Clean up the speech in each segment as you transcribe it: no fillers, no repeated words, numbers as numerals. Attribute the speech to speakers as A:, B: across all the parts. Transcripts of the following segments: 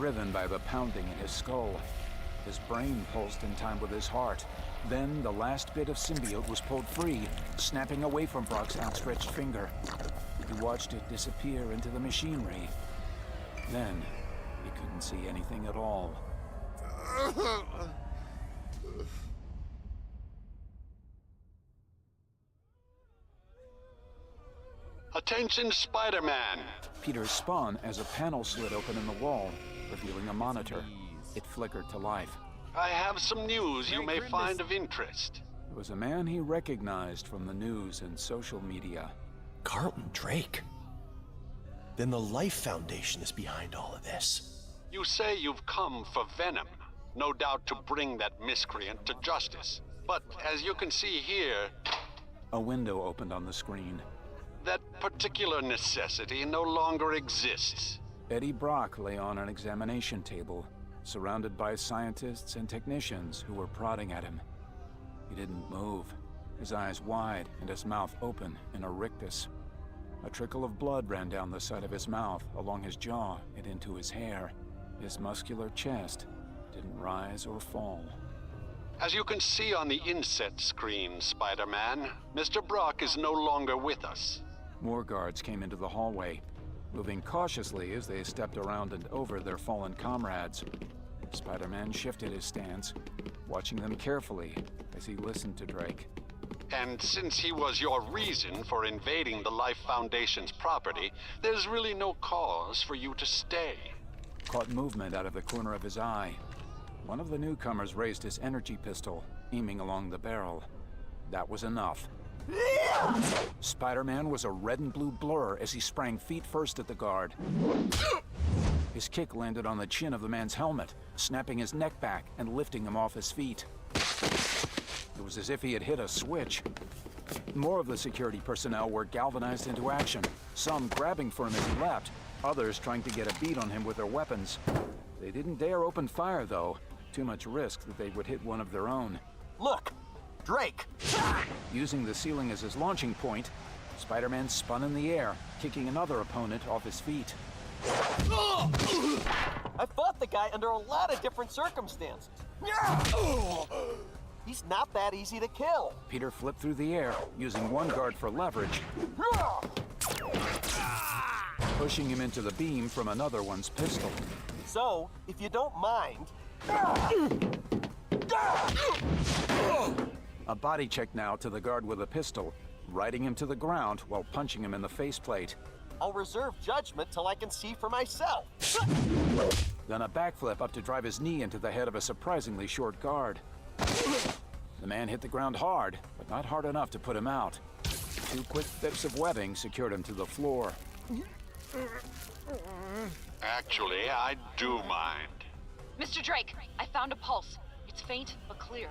A: driven by the pounding in his skull. His brain pulsed in time with his heart. Then the last bit of symbiote was pulled free, snapping away from Brock's outstretched finger. He watched it disappear into the machinery. Then, he couldn't see anything at all.
B: Attention, Spider-Man!
A: Peter spun as a panel slid open in the wall, revealing a monitor. It flickered to life.
B: I have some news you may find of interest.
A: It was a man he recognized from the news and social media.
C: Carlton Drake. Then the Life Foundation is behind all of this.
B: You say you've come for Venom, no doubt to bring that miscreant to justice. But as you can see here,
A: A window opened on the screen.
B: that particular necessity no longer exists.
A: Eddie Brock lay on an examination table, surrounded by scientists and technicians who were prodding at him. He didn't move, his eyes wide and his mouth open in a rictus. A trickle of blood ran down the side of his mouth, along his jaw and into his hair. His muscular chest didn't rise or fall.
B: As you can see on the inset screen, Spider-Man, Mr. Brock is no longer with us.
A: More guards came into the hallway, moving cautiously as they stepped around and over their fallen comrades. Spider-Man shifted his stance, watching them carefully as he listened to Drake.
B: And since he was your reason for invading the Life Foundation's property, there's really no cause for you to stay.
A: Caught movement out of the corner of his eye. One of the newcomers raised his energy pistol, aiming along the barrel. That was enough. Spider-Man was a red and blue blur as he sprang feet first at the guard. His kick landed on the chin of the man's helmet, snapping his neck back and lifting him off his feet. It was as if he had hit a switch. More of the security personnel were galvanized into action, some grabbing for him as he leapt, others trying to get a beat on him with their weapons. They didn't dare open fire, though. Too much risk that they would hit one of their own.
C: Look! Drake!
A: Using the ceiling as his launching point, Spider-Man spun in the air, kicking another opponent off his feet.
D: I fought the guy under a lot of different circumstances. He's not that easy to kill.
A: Peter flipped through the air, using one guard for leverage, pushing him into the beam from another one's pistol.
D: So, if you don't mind...
A: A body check now to the guard with a pistol, riding him to the ground while punching him in the faceplate.
D: I'll reserve judgment till I can see for myself.
A: Then a backflip up to drive his knee into the head of a surprisingly short guard. The man hit the ground hard, but not hard enough to put him out. Two quick flips of webbing secured him to the floor.
B: Actually, I do mind.
E: Mr. Drake, I found a pulse. It's faint, but clear.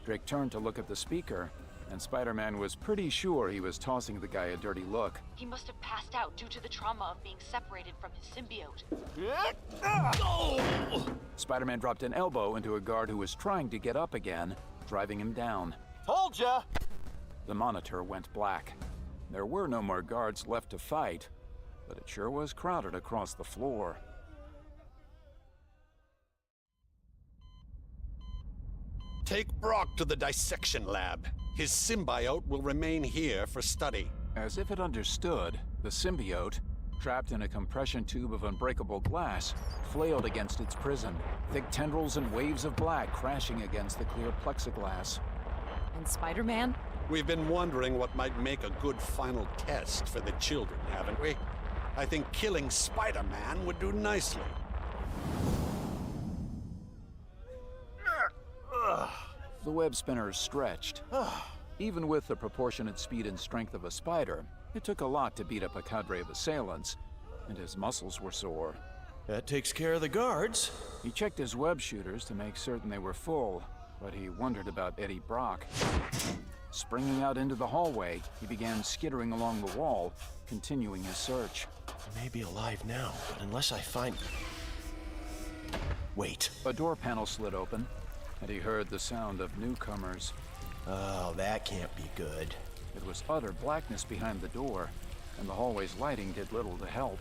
A: Drake turned to look at the speaker, and Spider-Man was pretty sure he was tossing the guy a dirty look.
E: He must have passed out due to the trauma of being separated from his symbiote.
A: Spider-Man dropped an elbow into a guard who was trying to get up again, driving him down.
D: Told ya!
A: The monitor went black. There were no more guards left to fight, but it sure was crowded across the floor.
B: Take Brock to the dissection lab. His symbiote will remain here for study.
A: As if it understood, the symbiote, trapped in a compression tube of unbreakable glass, flailed against its prison, thick tendrils and waves of black crashing against the clear plexiglass.
E: And Spider-Man?
B: We've been wondering what might make a good final test for the children, haven't we? I think killing Spider-Man would do nicely.
A: The web spinners stretched. Even with the proportionate speed and strength of a spider, it took a lot to beat up a cadre of assailants, and his muscles were sore.
C: That takes care of the guards.
A: He checked his web shooters to make certain they were full, but he wondered about Eddie Brock. Springing out into the hallway, he began skittering along the wall, continuing his search.
C: He may be alive now, but unless I find... Wait.
A: A door panel slid open, and he heard the sound of newcomers.
C: Oh, that can't be good.
A: It was utter blackness behind the door, and the hallway's lighting did little to help.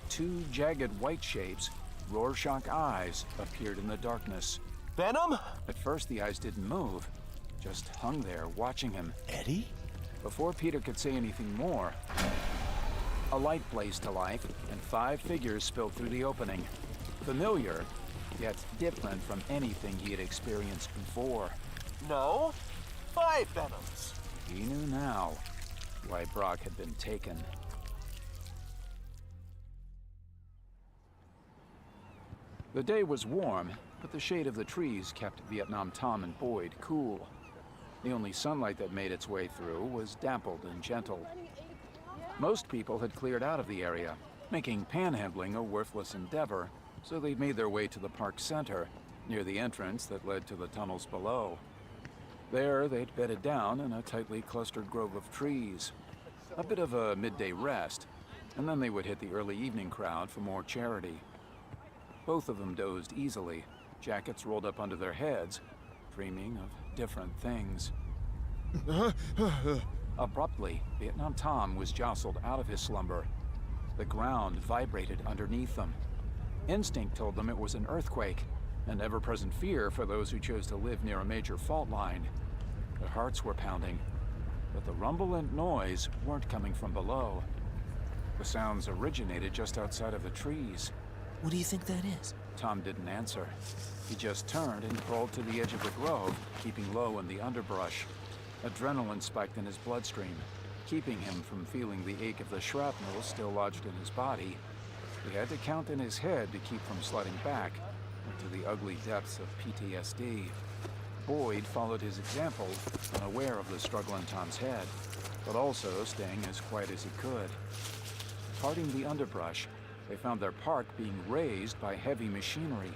A: Two jagged white shapes, Rorschach eyes appeared in the darkness.
D: Venom?
A: At first, the eyes didn't move, just hung there watching him.
C: Eddie?
A: Before Peter could say anything more, a light blazed to life, and 5 figures spilled through the opening. Familiar, yet different from anything he had experienced before.
D: No. 5 Venoms.
A: He knew now why Brock had been taken. The day was warm, but the shade of the trees kept Vietnam Tom and Boyd cool. The only sunlight that made its way through was dappled and gentle. Most people had cleared out of the area, making panhandling a worthless endeavor, so they'd made their way to the park center, near the entrance that led to the tunnels below. There, they'd bedded down in a tightly clustered grove of trees. A bit of a midday rest, and then they would hit the early evening crowd for more charity. Both of them dozed easily, jackets rolled up under their heads, dreaming of different things. Abruptly, Vietnam Tom was jostled out of his slumber. The ground vibrated underneath them. Instinct told them it was an earthquake, an ever-present fear for those who chose to live near a major fault line. Their hearts were pounding, but the rumble and noise weren't coming from below. The sounds originated just outside of the trees.
F: What do you think that is?
A: Tom didn't answer. He just turned and crawled to the edge of the grove, keeping low in the underbrush. Adrenaline spiked in his bloodstream, keeping him from feeling the ache of the shrapnel still lodged in his body. He had to count in his head to keep from sliding back into the ugly depths of PTSD. Boyd followed his example, unaware of the struggle in Tom's head, but also staying as quiet as he could. Parting the underbrush, they found their park being razed by heavy machinery.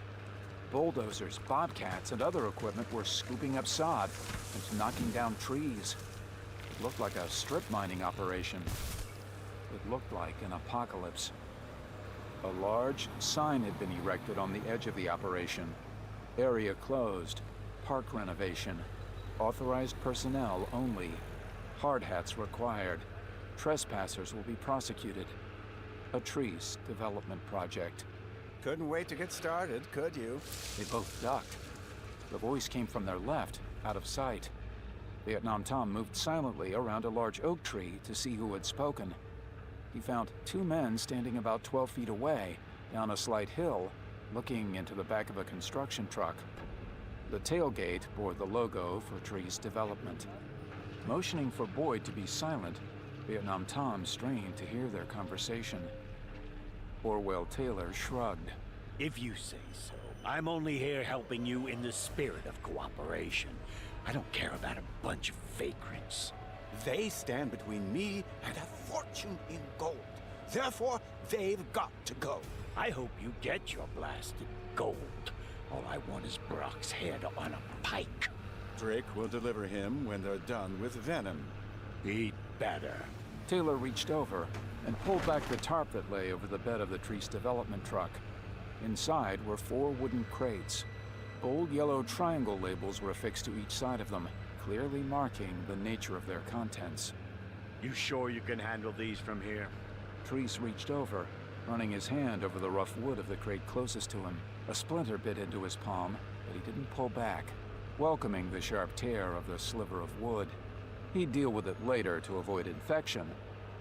A: Bulldozers, bobcats, and other equipment were scooping up sod and knocking down trees. It looked like a strip mining operation. It looked like an apocalypse. A large sign had been erected on the edge of the operation. Area closed. Park renovation. Authorized personnel only. Hard hats required. Trespassers will be prosecuted. A trees development project.
G: Couldn't wait to get started, could you?
A: They both ducked. The voice came from their left, out of sight. Vietnam Tom moved silently around a large oak tree to see who had spoken. He found 2 men standing about 12 feet away, down a slight hill, looking into the back of a construction truck. The tailgate bore the logo for Trees Development. Motioning for Boyd to be silent, Vietnam Tom strained to hear their conversation. Orwell Taylor shrugged.
H: If you say so. I'm only here helping you in the spirit of cooperation. I don't care about a bunch of vagrants.
G: They stand between me and a fortune in gold. Therefore, they've got to go.
H: I hope you get your blasted gold. All I want is Brock's head on a pike.
G: Drake will deliver him when they're done with Venom.
H: He'd better.
A: Taylor reached over and pulled back the tarp that lay over the bed of the Trees Development truck. Inside were 4 wooden crates. Bold yellow triangle labels were affixed to each side of them, clearly marking the nature of their contents.
H: You sure you can handle these from here?
A: Trees reached over, running his hand over the rough wood of the crate closest to him. A splinter bit into his palm, but he didn't pull back, welcoming the sharp tear of the sliver of wood. He'd deal with it later to avoid infection,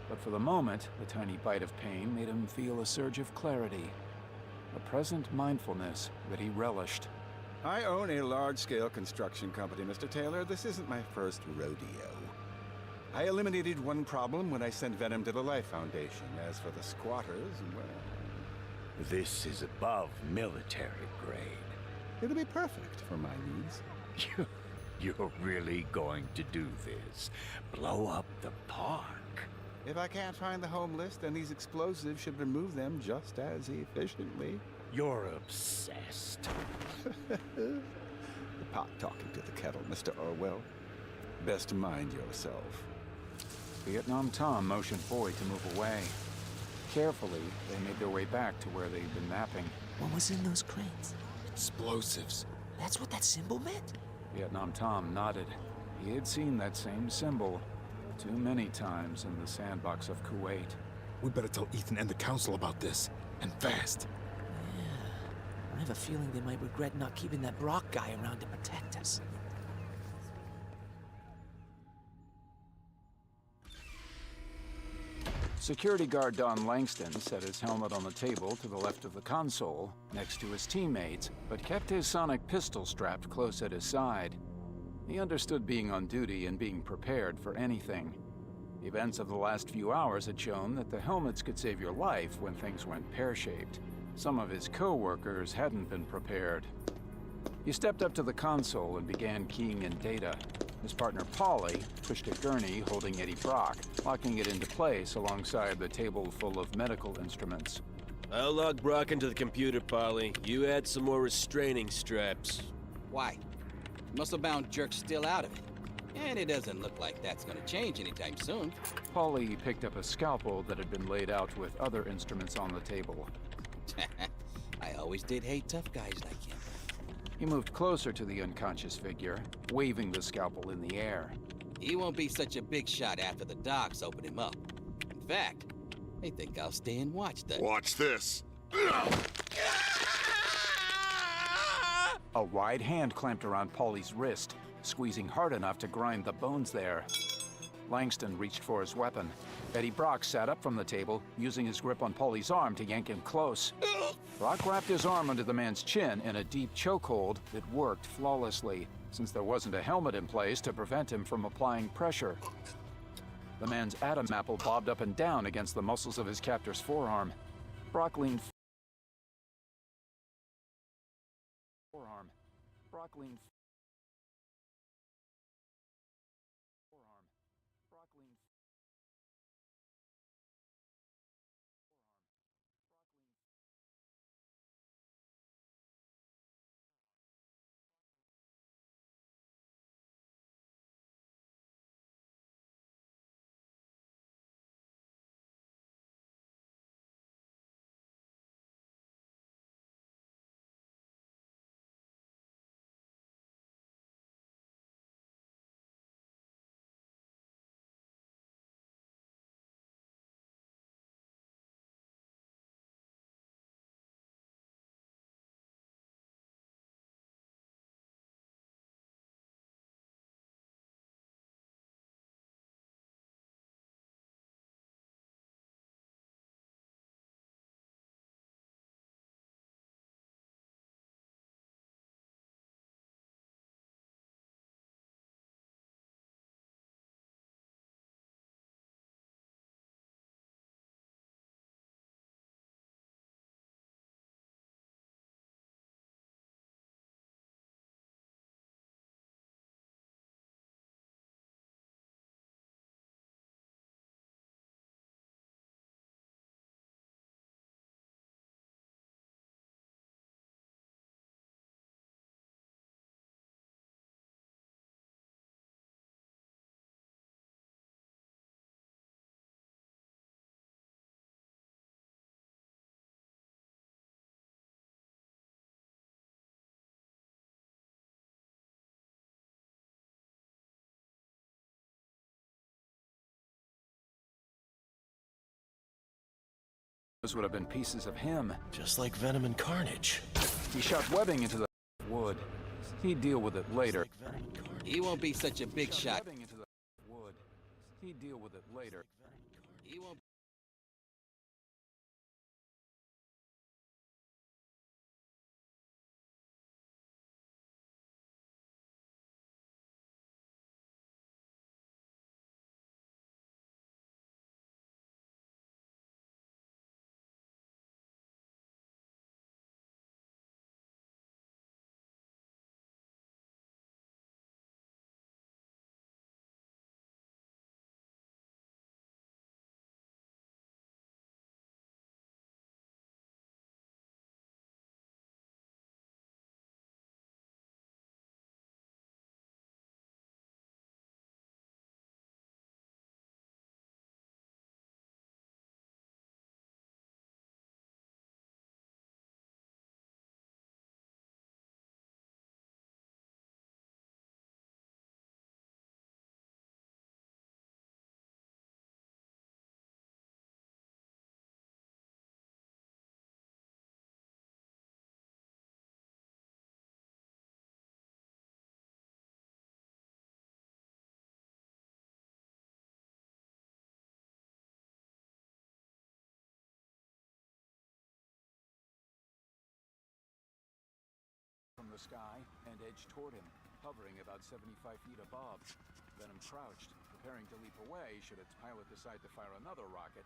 A: but for the moment, the tiny bite of pain made him feel a surge of clarity, a present mindfulness that he relished.
G: I own a large-scale construction company, Mr. Taylor. This isn't my first rodeo. I eliminated one problem when I sent Venom to the Life Foundation. As for the squatters, well...
H: This is above military grade.
G: It'll be perfect for my needs.
H: You're really going to do this? Blow up the park?
G: If I can't find the home list, then these explosives should remove them just as efficiently.
H: You're obsessed.
G: The pot talking to the kettle, Mr. Orwell. Best mind yourself.
A: Vietnam Tom motioned Boyd to move away. Carefully, they made their way back to where they'd been napping.
F: What was in those crates?
C: Explosives.
F: That's what that symbol meant?
A: Vietnam Tom nodded. He had seen that same symbol too many times in the sandbox of Kuwait.
I: We better tell Ethan and the council about this, and fast.
F: Yeah. a feeling they might regret not keeping that Brock guy around to protect us.
A: Security guard Don Langston set his helmet on the table to the left of the console, next to his teammates, but kept his sonic pistol strapped close at his side. He understood being on duty and being prepared for anything. Events of the last few hours had shown that the helmets could save your life when things went pear-shaped. Some of his co-workers hadn't been prepared. He stepped up to the console and began keying in data. His partner, Polly, pushed a gurney holding Eddie Brock, locking it into place alongside the table full of medical instruments.
I: I'll log Brock into the computer, Polly. You add some more restraining straps.
J: Why? Muscle-bound jerk's still out of it. And it doesn't look like that's gonna change anytime soon.
A: Polly picked up a scalpel that had been laid out with other instruments on the table.
J: I always did hate tough guys like him.
A: He moved closer to the unconscious figure, waving the scalpel in the air.
J: He won't be such a big shot after the docs open him up. In fact, I think I'll stay and watch the—
K: Watch this.
A: A wide hand clamped around Polly's wrist, squeezing hard enough to grind the bones there. Langston reached for his weapon. Eddie Brock sat up from the table, using his grip on Polly's arm to yank him close. Brock wrapped his arm under the man's chin in a deep chokehold that worked flawlessly, since there wasn't a helmet in place to prevent him from applying pressure. The man's Adam apple bobbed up and down against the muscles of his captor's forearm. Brock leaned forearm. Brock leaned forearm. Brock leaned those would have been pieces of him.
C: Just like Venom and Carnage.
A: He shot webbing into the wood. He'd deal with it later.
J: He won't be such a big shot.
A: Webbing into the wood. He'd deal with it later.
J: He won't
A: sky and edged toward him, hovering about 75 feet above. Venom crouched, preparing to leap away should its pilot decide to fire another rocket.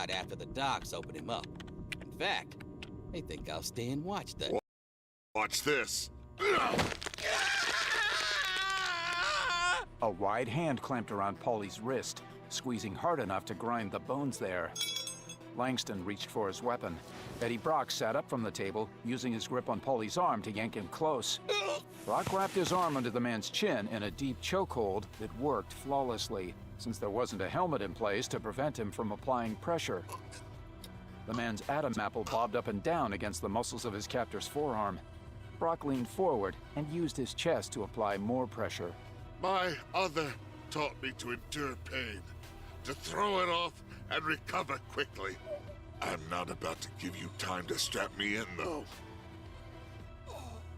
J: After the docks open him up. In fact, they think I'll stay and watch the...
K: Watch this.
A: A wide hand clamped around Paulie's wrist, squeezing hard enough to grind the bones there. Langston reached for his weapon. Eddie Brock sat up from the table, using his grip on Paulie's arm to yank him close. Brock wrapped his arm under the man's chin in a deep chokehold that worked flawlessly, since there wasn't a helmet in place to prevent him from applying pressure. The man's Adam apple bobbed up and down against the muscles of his captor's forearm. Brock leaned forward and used his chest to apply more pressure.
K: My other taught me to endure pain, to throw it off and recover quickly. I'm not about to give you time to strap me in, though.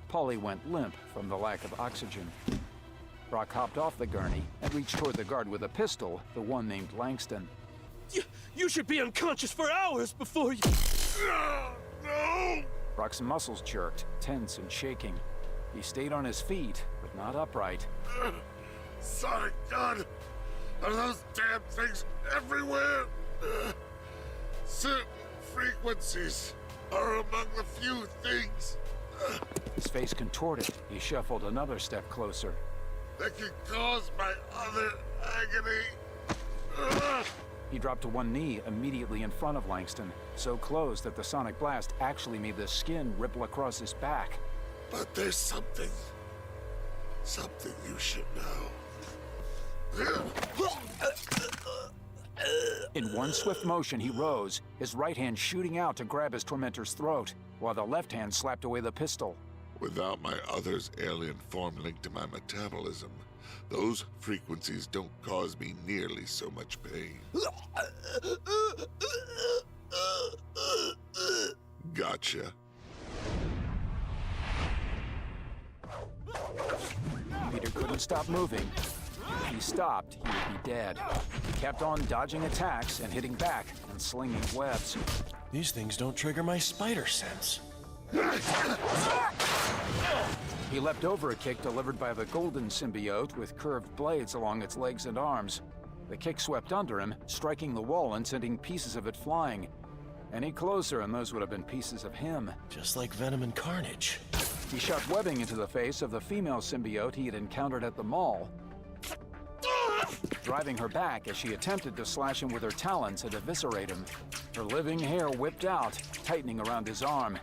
A: Paulie went limp from the lack of oxygen. Brock hopped off the gurney and reached toward the guard with a pistol, the one named Langston.
I: You should be unconscious for hours before you...
K: No!
A: Brock's muscles jerked, tense and shaking. He stayed on his feet, but not upright.
K: Sonic God! Are those damn things everywhere? Certain frequencies are among the few things
A: His face contorted. He shuffled another step closer.
K: that can cause my other agony.
A: He dropped to one knee immediately in front of Langston, so close that the sonic blast actually made the skin ripple across his back.
K: But there's something you should know.
A: In one swift motion, he rose, his right hand shooting out to grab his tormentor's throat, while the left hand slapped away the pistol.
K: Without my other's alien form linked to my metabolism, those frequencies don't cause me nearly so much pain. Gotcha.
A: Peter couldn't stop moving. If he stopped, he would be dead. He kept on dodging attacks and hitting back and slinging webs.
C: These things don't trigger my spider sense.
A: He leapt over a kick delivered by the golden symbiote with curved blades along its legs and arms. The kick swept under him, striking the wall and sending pieces of it flying. Any closer and those would have been pieces of him.
C: Just like Venom and Carnage.
A: He shot webbing into the face of the female symbiote he had encountered at the mall, driving her back as she attempted to slash him with her talons and eviscerate him. Her living hair whipped out, tightening around his arm.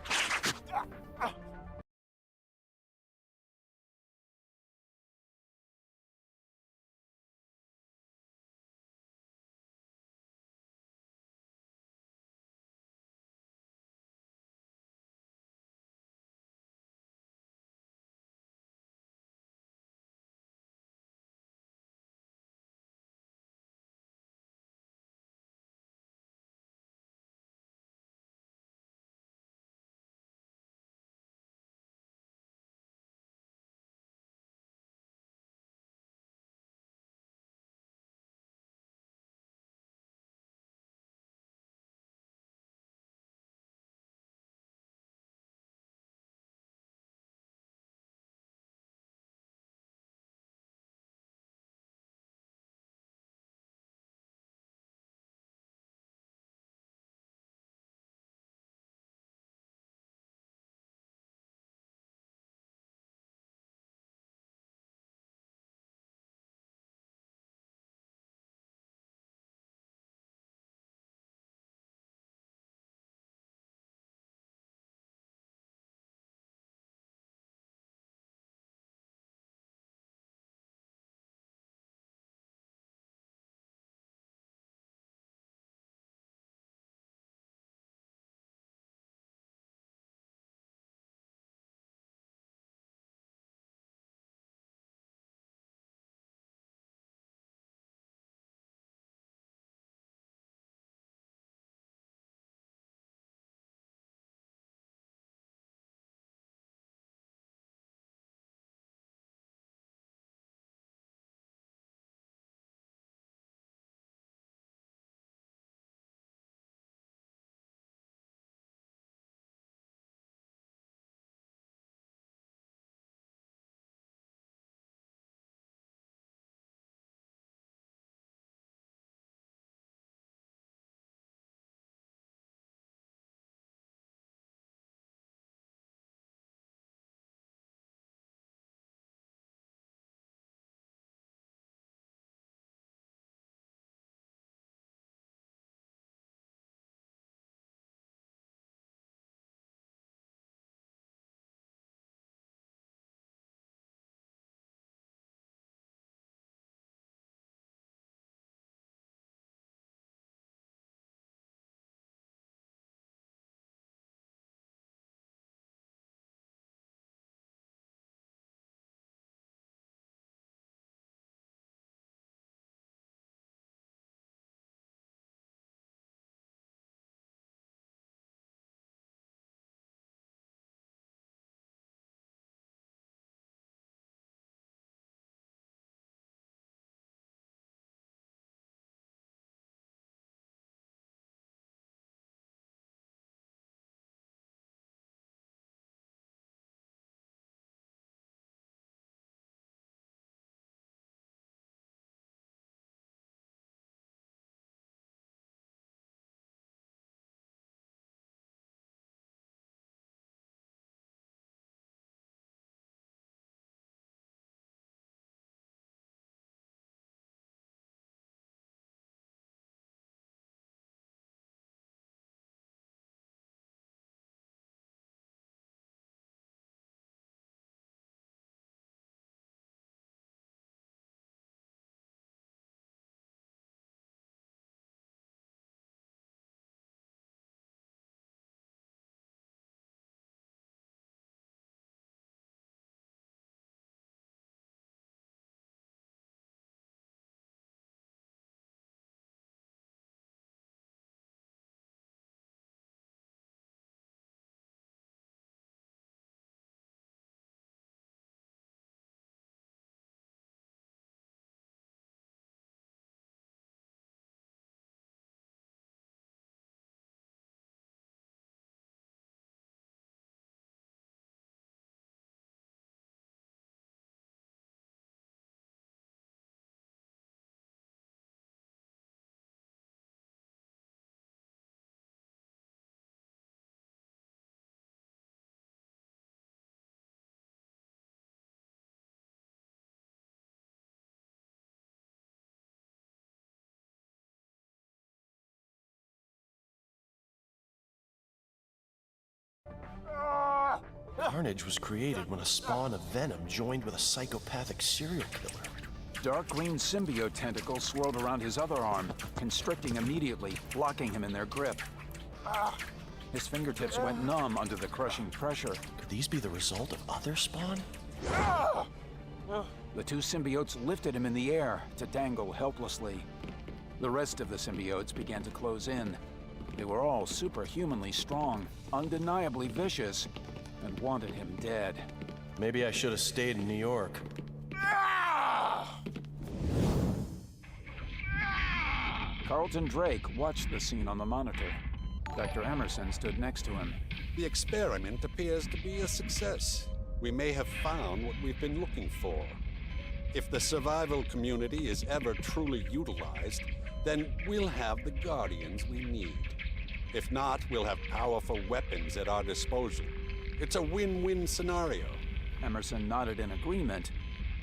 C: carnage was created when a spawn of venom joined with a psychopathic serial killer.
A: Dark green symbiote tentacles swirled around his other arm, constricting immediately, locking him in their grip. His fingertips went numb under the crushing pressure.
C: Could these be the result of other spawn?
A: The two symbiotes lifted him in the air to dangle helplessly. The rest of the symbiotes began to close in. They were all superhumanly strong, undeniably vicious, and wanted him dead.
C: Maybe I should have stayed in New York.
A: Carlton Drake watched the scene on the monitor. Dr. Emerson stood next to him.
B: The experiment appears to be a success. We may have found what we've been looking for. If the survival community is ever truly utilized, then we'll have the Guardians we need. If not, we'll have powerful weapons at our disposal. It's a win-win scenario.
A: Emerson nodded in agreement,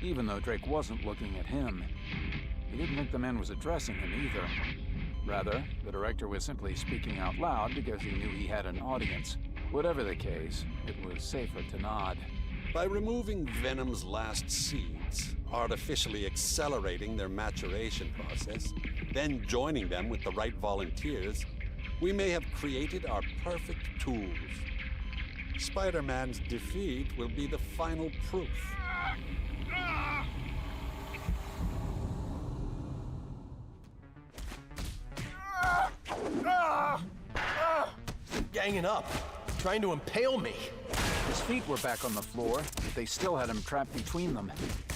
A: even though Drake wasn't looking at him. He didn't think the man was addressing him either. Rather, the director was simply speaking out loud because he knew he had an audience. Whatever the case, it was safer to nod.
B: By removing Venom's last seeds, artificially accelerating their maturation process, then joining them with the right volunteers, we may have created our perfect tools. Spider-Man's defeat will be the final proof.
C: Ganging up, trying to impale me.
A: His feet were back on the floor, but they still had him trapped between them.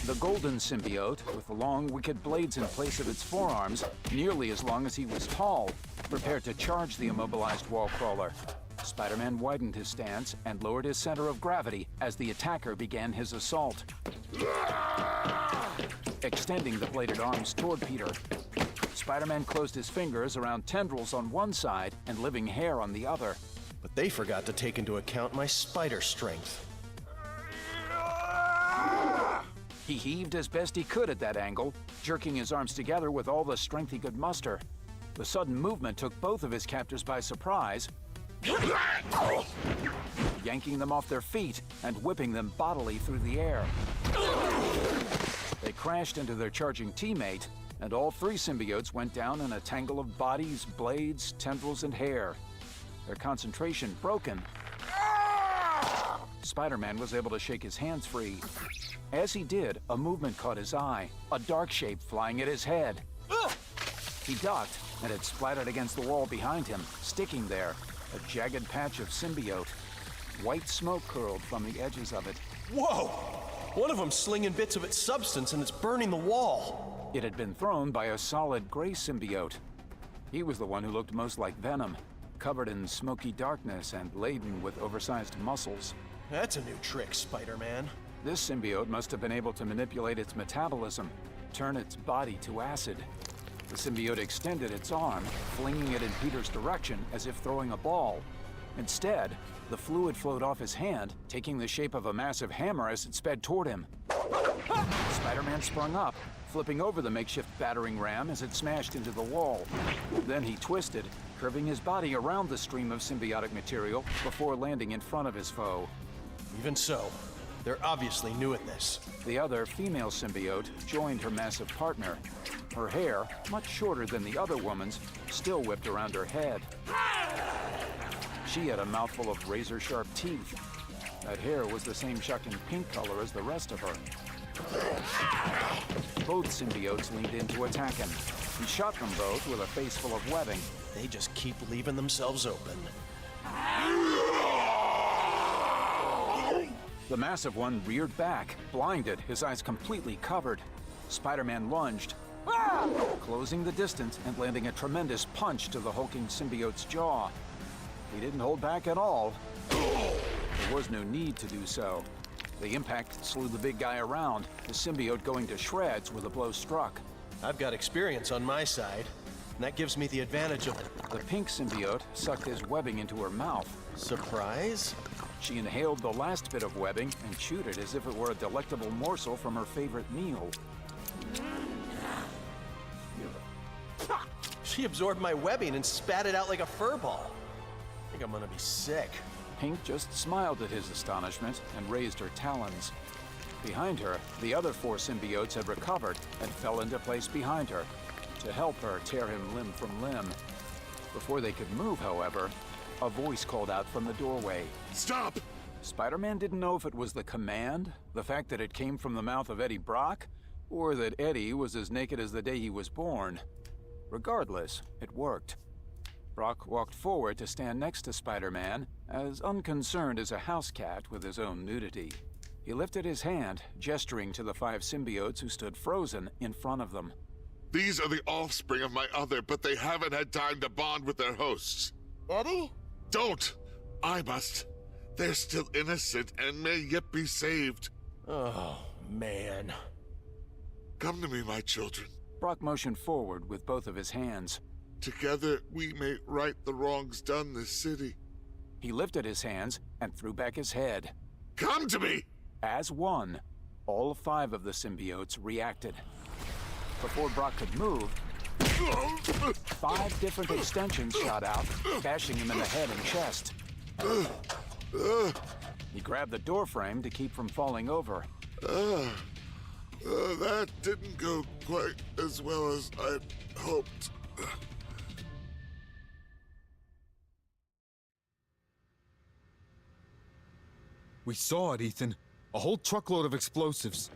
A: The golden symbiote, with the long, wicked blades in place of its forearms, nearly as long as he was tall, prepared to charge the immobilized wall crawler. Spider-Man widened his stance and lowered his center of gravity as the attacker began his assault. Extending the bladed arms toward Peter, Spider-Man closed his fingers around tendrils on one side and living hair on the other.
C: But they forgot to take into account my spider strength.
A: He heaved as best he could at that angle, jerking his arms together with all the strength he could muster. The sudden movement took both of his captors by surprise, yanking them off their feet and whipping them bodily through the air. They crashed into their charging teammate, and all three symbiotes went down in a tangle of bodies, blades, tendrils, and hair. Their concentration broken, Spider-Man was able to shake his hands free. As he did, a movement caught his eye, a dark shape flying at his head. He ducked, and it splattered against the wall behind him, sticking there, a jagged patch of symbiote. White smoke curled from the edges of it.
C: Whoa! One of them's slinging bits of its substance and it's burning the wall.
A: It had been thrown by a solid gray symbiote. He was the one who looked most like Venom, covered in smoky darkness and laden with oversized muscles.
C: That's a new trick, Spider-Man.
A: This symbiote must have been able to manipulate its metabolism, turn its body to acid. The symbiote extended its arm, flinging it in Peter's direction as if throwing a ball. Instead, the fluid flowed off his hand, taking the shape of a massive hammer as it sped toward him. Spider-Man sprung up, flipping over the makeshift battering ram as it smashed into the wall. Then he twisted, curving his body around the stream of symbiotic material before landing in front of his foe.
C: Even so, they're obviously new at this.
A: The other female symbiote joined her massive partner. Her hair, much shorter than the other woman's, still whipped around her head. She had a mouthful of razor-sharp teeth. That hair was the same shocking pink color as the rest of her. Both symbiotes leaned in to attack him. He shot them both with a face full of webbing.
C: They just keep leaving themselves open.
A: The massive one reared back, blinded, his eyes completely covered. Spider-Man lunged, closing the distance and landing a tremendous punch to the hulking symbiote's jaw. He didn't hold back at all. There was no need to do so. The impact slew the big guy around, the symbiote going to shreds where the blow struck.
C: I've got experience on my side, and that gives me the advantage of...
A: The pink symbiote sucked his webbing into her mouth.
C: Surprise?
A: She inhaled the last bit of webbing and chewed it as if it were a delectable morsel from her favorite meal.
C: She absorbed my webbing and spat it out like a fur ball. I think I'm gonna be sick.
A: Pink just smiled at his astonishment and raised her talons. Behind her, the other 4 symbiotes had recovered and fell into place behind her to help her tear him limb from limb. Before they could move, however, a voice called out from the doorway.
K: Stop!
A: Spider-Man didn't know if it was the command, the fact that it came from the mouth of Eddie Brock, or that Eddie was as naked as the day he was born. Regardless, it worked. Brock walked forward to stand next to Spider-Man, as unconcerned as a house cat with his own nudity. He lifted his hand, gesturing to the 5 symbiotes who stood frozen in front of them.
K: These are the offspring of my other, but they haven't had time to bond with their hosts.
D: Eddie?
K: Don't! I must. They're still innocent and may yet be saved.
C: Oh, man.
K: Come to me, my children.
A: Brock motioned forward with both of his hands.
K: Together, we may right the wrongs done this city.
A: He lifted his hands and threw back his head.
K: Come to me!
A: As one, all 5 of the symbiotes reacted. Before Brock could move, 5 different extensions shot out, bashing him in the head and chest. He grabbed the doorframe to keep from falling over.
K: That didn't go quite as well as I'd hoped.
L: We saw it, Ethan. A whole truckload of explosives.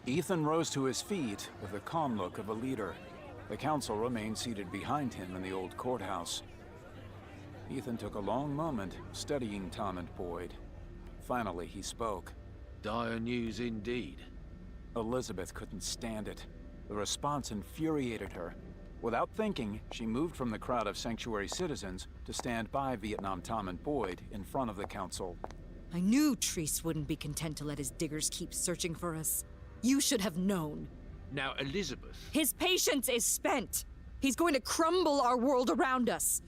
A: Ethan rose to his feet with the calm look of a leader. The council remained seated behind him in the old courthouse. Ethan took a long moment, studying Tom and Boyd. Finally, he spoke.
H: Dire news indeed.
A: Elizabeth couldn't stand it. The response infuriated her. Without thinking, she moved from the crowd of sanctuary citizens to stand by Vietnam Tom and Boyd in front of the council.
M: I knew Treese wouldn't be content to let his diggers keep searching for us. You should have known.
H: Now, Elizabeth...
M: His patience is spent. He's going to crumble our world around us.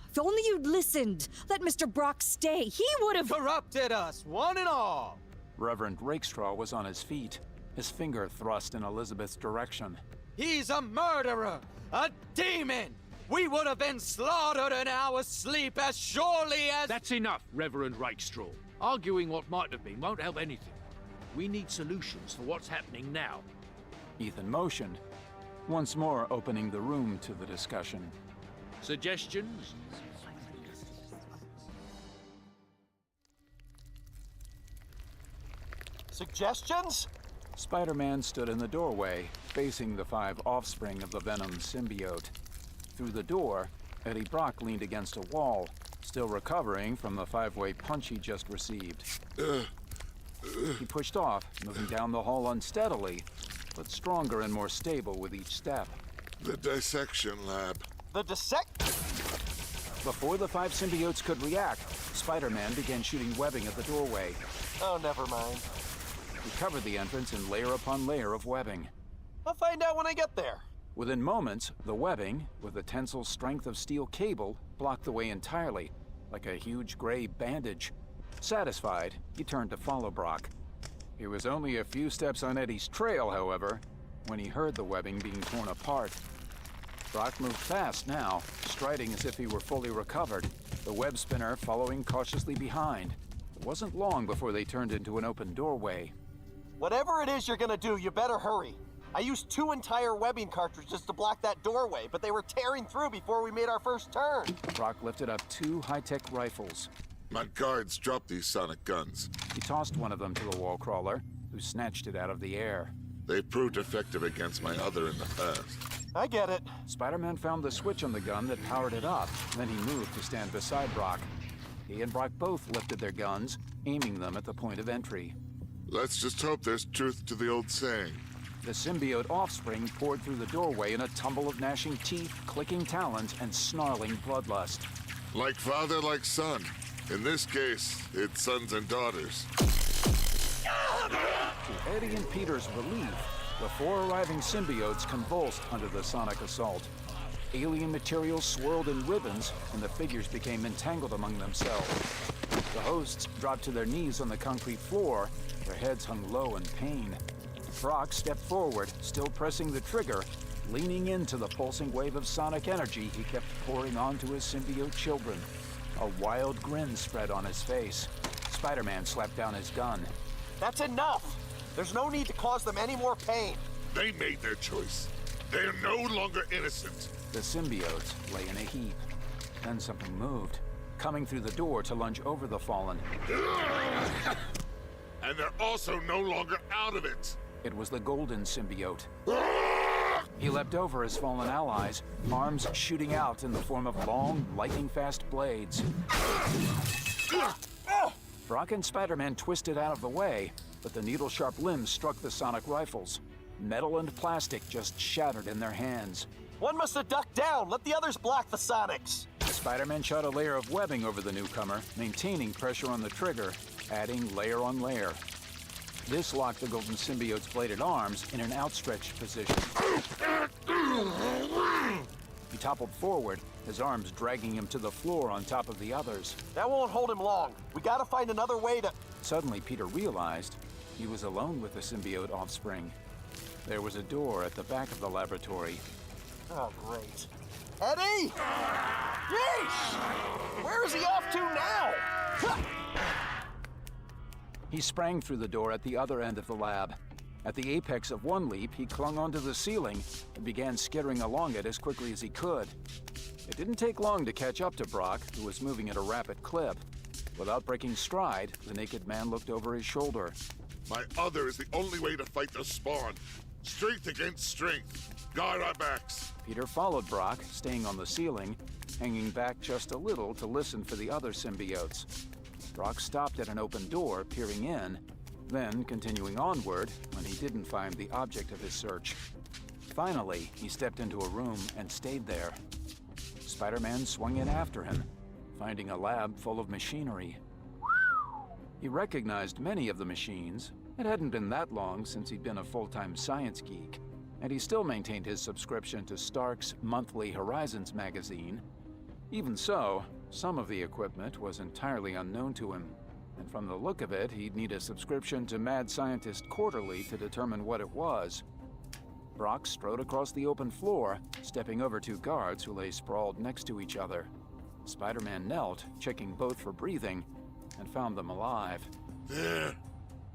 M: If only you'd listened, let Mr. Brock stay, he would have—
D: Corrupted us, one and all!
A: Reverend Rakestraw was on his feet, his finger thrust in Elizabeth's direction.
D: He's a murderer! A demon! We would have been slaughtered in our sleep as surely as—
H: That's enough, Reverend Rakestraw. Arguing what might have been won't help anything. We need solutions for what's happening now.
A: Ethan motioned, once more opening the room to the discussion.
H: Suggestions?
D: Suggestions?
A: Spider-Man stood in the doorway, facing the 5 offspring of the Venom symbiote. Through the door, Eddie Brock leaned against a wall, still recovering from the 5-way punch he just received. He pushed off, moving down the hall unsteadily, but stronger and more stable with each step.
K: The dissection lab.
D: The dissect...
A: Before the 5 symbiotes could react, Spider-Man began shooting webbing at the doorway.
D: Oh, never mind.
A: He covered the entrance in layer upon layer of webbing.
D: I'll find out when I get there.
A: Within moments, the webbing, with the tensile strength of steel cable, blocked the way entirely, like a huge gray bandage. Satisfied, he turned to follow Brock. He was only a few steps on Eddie's trail, however, when he heard the webbing being torn apart. Brock moved fast now, striding as if he were fully recovered, the web spinner following cautiously behind. It wasn't long before they turned into an open doorway.
D: Whatever it is you're gonna do, you better hurry. I used 2 entire webbing cartridges to block that doorway, but they were tearing through before we made our first turn.
A: Brock lifted up 2 high-tech rifles.
K: My guards dropped these sonic guns.
A: He tossed one of them to the wall crawler, who snatched it out of the air.
K: They proved effective against my other in the past.
D: I get it.
A: Spider-Man found the switch on the gun that powered it up, then he moved to stand beside Brock. He and Brock both lifted their guns, aiming them at the point of entry.
K: Let's just hope there's truth to the old saying.
A: The symbiote offspring poured through the doorway in a tumble of gnashing teeth, clicking talons, and snarling bloodlust.
K: Like father, like son. In this case, it's sons and daughters.
A: To Eddie and Peter's relief, the 4 arriving symbiotes convulsed under the sonic assault. Alien materials swirled in ribbons, and the figures became entangled among themselves. The hosts dropped to their knees on the concrete floor, their heads hung low in pain. Brock stepped forward, still pressing the trigger, leaning into the pulsing wave of sonic energy he kept pouring onto his symbiote children. A wild grin spread on his face. Spider-Man slapped down his gun.
D: That's enough! There's no need to cause them any more pain.
K: They made their choice. They are no longer innocent.
A: The symbiotes lay in a heap. Then something moved, coming through the door to lunge over the fallen.
K: And they're also no longer out of it.
A: It was the golden symbiote. He leapt over his fallen allies, arms shooting out in the form of long, lightning-fast blades. Brock and Spider-Man twisted out of the way, but the needle-sharp limbs struck the sonic rifles. Metal and plastic just shattered in their hands.
D: One must have ducked down. Let the others block the sonics.
A: Spider-Man shot a layer of webbing over the newcomer, maintaining pressure on the trigger, adding layer on layer. This locked the golden symbiote's bladed arms in an outstretched position. He toppled forward, his arms dragging him to the floor on top of the others.
D: That won't hold him long. We gotta find another way to...
A: Suddenly, Peter realized he was alone with the symbiote offspring. There was a door at the back of the laboratory.
D: Oh, great. Eddie! Yeesh! Where is he off to now?
A: He sprang through the door at the other end of the lab. At the apex of one leap, he clung onto the ceiling and began skittering along it as quickly as he could. It didn't take long to catch up to Brock, who was moving at a rapid clip. Without breaking stride, the naked man looked over his shoulder.
K: My other is the only way to fight the spawn. Strength against strength. Guard our backs.
A: Peter followed Brock, staying on the ceiling, hanging back just a little to listen for the other symbiotes. Brock stopped at an open door, peering in, then continuing onward when he didn't find the object of his search. Finally, he stepped into a room and stayed there. Spider-Man swung in after him, finding a lab full of machinery. He recognized many of the machines. It hadn't been that long since he'd been a full-time science geek, and he still maintained his subscription to Stark's monthly Horizons magazine. Even so, some of the equipment was entirely unknown to him, and from the look of it, he'd need a subscription to Mad Scientist Quarterly to determine what it was. Brock strode across the open floor, stepping over two guards who lay sprawled next to each other. Spider-Man knelt, checking both for breathing, and found them alive.
K: There!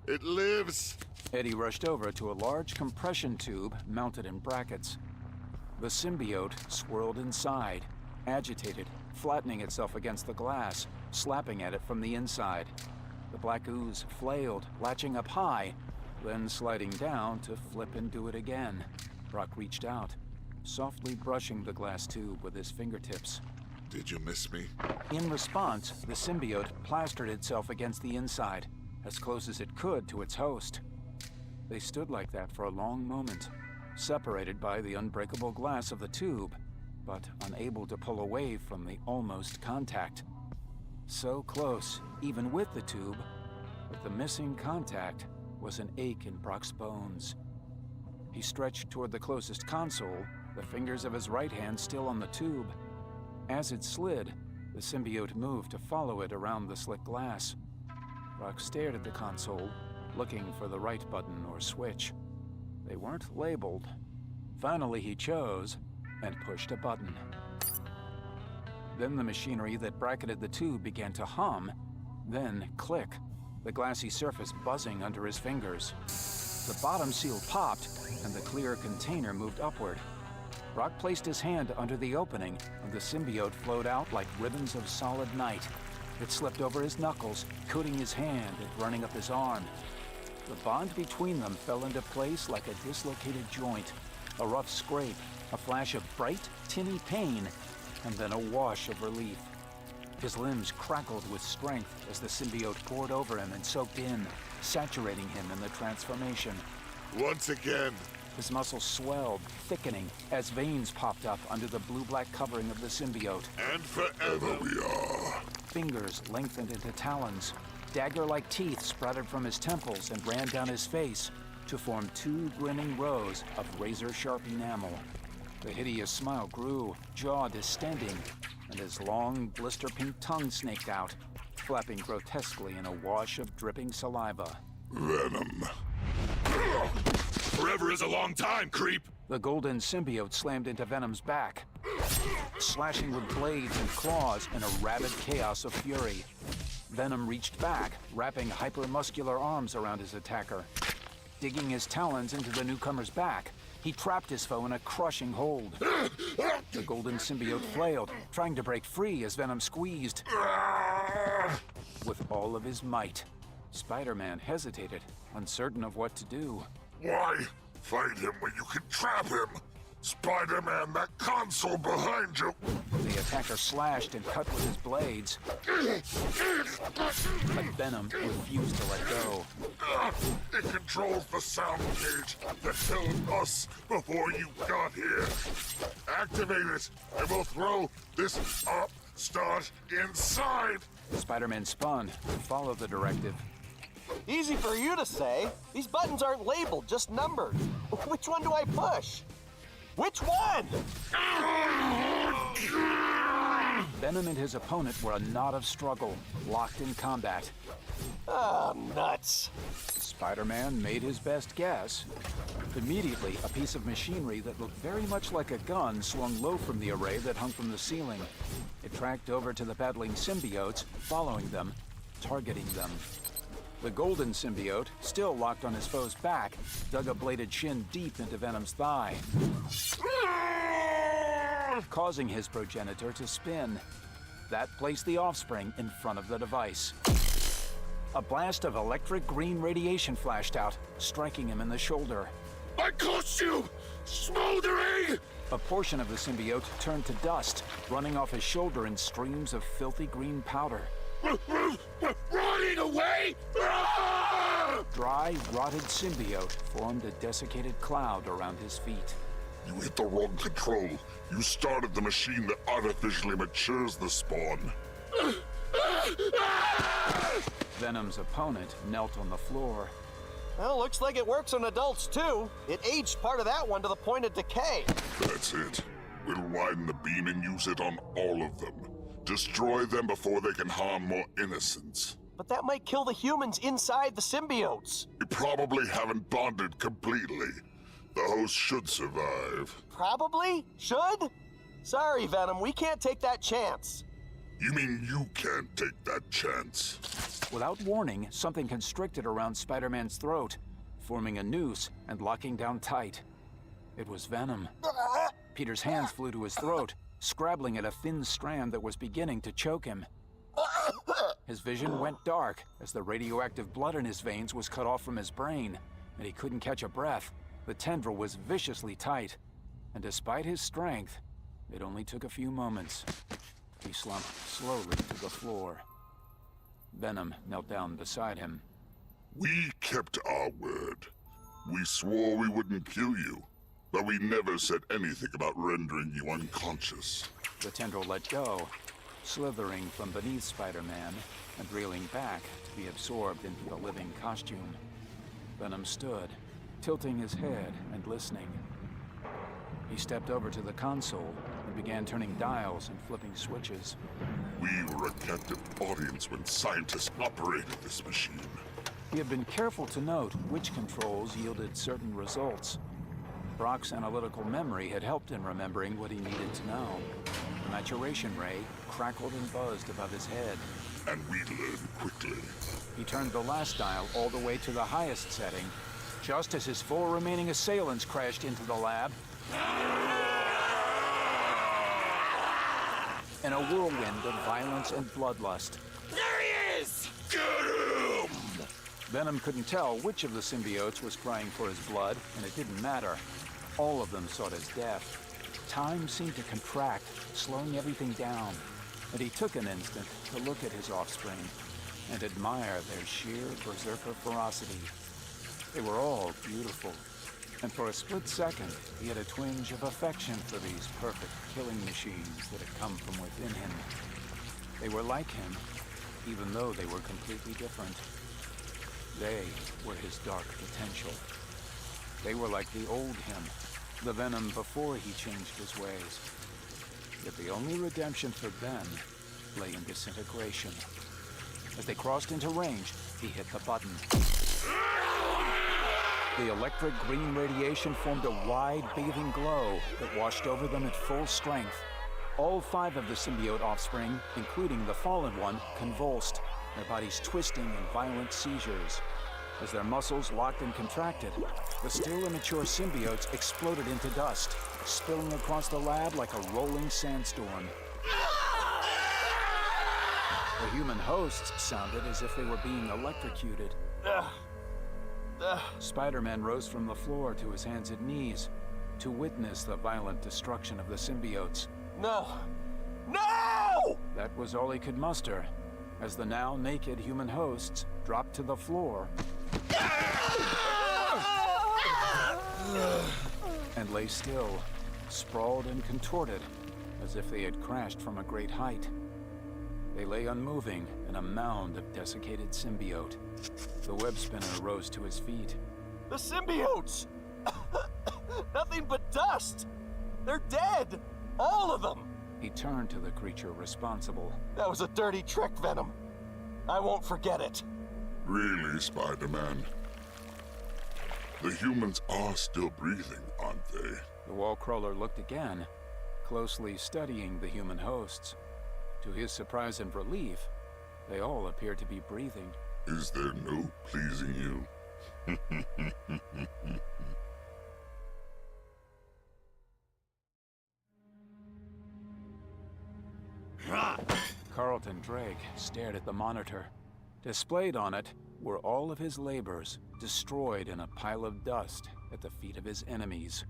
K: It lives!
A: Eddie rushed over to a large compression tube mounted in brackets. The symbiote swirled inside, agitated, flattening itself against the glass, slapping at it from the inside. The black ooze flailed, latching up high, then sliding down to flip and do it again. Brock reached out, softly brushing the glass tube with his fingertips.
K: Did you miss me?
A: In response, the symbiote plastered itself against the inside, as close as it could to its host. They stood like that for a long moment, separated by the unbreakable glass of the tube, but unable to pull away from the almost contact. So close, even with the tube, but the missing contact was an ache in Brock's bones. He stretched toward the closest console, the fingers of his right hand still on the tube. As it slid, the symbiote moved to follow it around the slick glass. Brock stared at the console, looking for the right button or switch. They weren't labeled. Finally, he chose and pushed a button. Then the machinery that bracketed the tube began to hum, then click, the glassy surface buzzing under his fingers. The bottom seal popped, and the clear container moved upward. Brock placed his hand under the opening, and the symbiote flowed out like ribbons of solid night. It slipped over his knuckles, coating his hand and running up his arm. The bond between them fell into place like a dislocated joint. A rough scrape, a flash of bright, tinny pain, and then a wash of relief. His limbs crackled with strength as the symbiote poured over him and soaked in, saturating him in the transformation.
K: Once again.
A: His muscles swelled, thickening, as veins popped up under the blue-black covering of the symbiote.
K: And forever we are.
A: Fingers lengthened into talons. Dagger-like teeth sprouted from his temples and ran down his face to form two grinning rows of razor-sharp enamel. The hideous smile grew, jaw distending, and his long, blister-pink tongue snaked out, flapping grotesquely in a wash of dripping saliva.
K: Venom. Forever is a long time, creep!
A: The golden symbiote slammed into Venom's back. slashing with blades and claws in a rabid chaos of fury. Venom reached back, wrapping hypermuscular arms around his attacker. Digging his talons into the newcomer's back, he trapped his foe in a crushing hold. The golden symbiote flailed, trying to break free as Venom squeezed. With all of his might, Spider-Man hesitated, uncertain of what to do.
K: Why fight him when you can trap him? Spider-Man, that console behind you!
A: The attacker slashed and cut with his blades, but Venom refused to let go.
K: It controls the sound cage that held us before you got here. Activate it, and we'll throw this upstart inside!
A: Spider-Man spun to follow the directive.
D: Easy for you to say. These buttons aren't labeled, just numbered. Which one do I push? Which one?
A: Venom and his opponent were a knot of struggle, locked in combat.
D: Ah, nuts.
A: Spider-Man made his best guess. Immediately, a piece of machinery that looked very much like a gun swung low from the array that hung from the ceiling. It tracked over to the battling symbiotes, following them, targeting them. The golden symbiote, still locked on his foe's back, dug a bladed shin deep into Venom's thigh, causing his progenitor to spin. That placed the offspring in front of the device. A blast of electric green radiation flashed out, striking him in the shoulder.
K: My costume! Smoldering!
A: A portion of the symbiote turned to dust, running off his shoulder in streams of filthy green powder.
K: Running away!
A: Dry, rotted symbiote formed a desiccated cloud around his feet.
K: You hit the wrong control. You started the machine that artificially matures the spawn.
A: Venom's opponent knelt on the floor.
D: Well, looks like it works on adults too. It aged part of that one to the point of decay.
K: That's it. We'll widen the beam and use it on all of them. Destroy them before they can harm more innocents.
D: But that might kill the humans inside the symbiotes.
K: We probably haven't bonded completely. The host should survive.
D: Probably? Should? Sorry, Venom, we can't take that chance.
K: You mean you can't take that chance?
A: Without warning, something constricted around Spider-Man's throat, forming a noose and locking down tight. It was Venom. Peter's hands flew to his throat, scrabbling at a thin strand that was beginning to choke him. His vision went dark as the radioactive blood in his veins was cut off from his brain, and he couldn't catch a breath. The tendril was viciously tight, and despite his strength, it only took a few moments. He slumped slowly to the floor. Venom knelt down beside him.
K: We kept our word. We swore we wouldn't kill you, but we never said anything about rendering you unconscious.
A: The tendril let go, slithering from beneath Spider-Man and reeling back to be absorbed into the living costume. Venom stood, tilting his head and listening. He stepped over to the console and began turning dials and flipping switches.
K: We were a captive audience when scientists operated this machine.
A: He had been careful to note which controls yielded certain results. Brock's analytical memory had helped in remembering what he needed to know. The maturation ray crackled and buzzed above his head.
K: And we learned quickly.
A: He turned the last dial all the way to the highest setting, just as his 4 remaining assailants crashed into the lab. In a whirlwind of violence and bloodlust.
I: There he is!
K: Get him!
A: Venom couldn't tell which of the symbiotes was crying for his blood, and it didn't matter. All of them sought his death. Time seemed to contract, slowing everything down, and he took an instant to look at his offspring and admire their sheer berserker ferocity. They were all beautiful, and for a split second, he had a twinge of affection for these perfect killing machines that had come from within him. They were like him, even though they were completely different. They were his dark potential. They were like the old him, the Venom before he changed his ways. Yet the only redemption for them lay in disintegration. As they crossed into range, he hit the button. The electric green radiation formed a wide, bathing glow that washed over them at full strength. All 5 of the symbiote offspring, including the fallen one, convulsed, their bodies twisting in violent seizures. As their muscles locked and contracted, the still immature symbiotes exploded into dust, spilling across the lab like a rolling sandstorm. The human hosts sounded as if they were being electrocuted. Spider-Man rose from the floor to his hands and knees to witness the violent destruction of the symbiotes.
D: No! No!
A: That was all he could muster, as the now naked human hosts dropped to the floor and lay still, sprawled and contorted, as if they had crashed from a great height. They lay unmoving in a mound of desiccated symbiote. The web spinner rose to his feet.
D: The symbiotes! Nothing but dust! They're dead! All of them!
A: He turned to the creature responsible.
D: That was a dirty trick, Venom. I won't forget it.
K: Really, Spider-Man? The humans are still breathing, aren't they?
A: The wall crawler looked again, closely studying the human hosts. To his surprise and relief, they all appeared to be breathing.
K: Is there no pleasing you?
A: Carlton Drake stared at the monitor. Displayed on it were all of his labors, destroyed in a pile of dust at the feet of his enemies.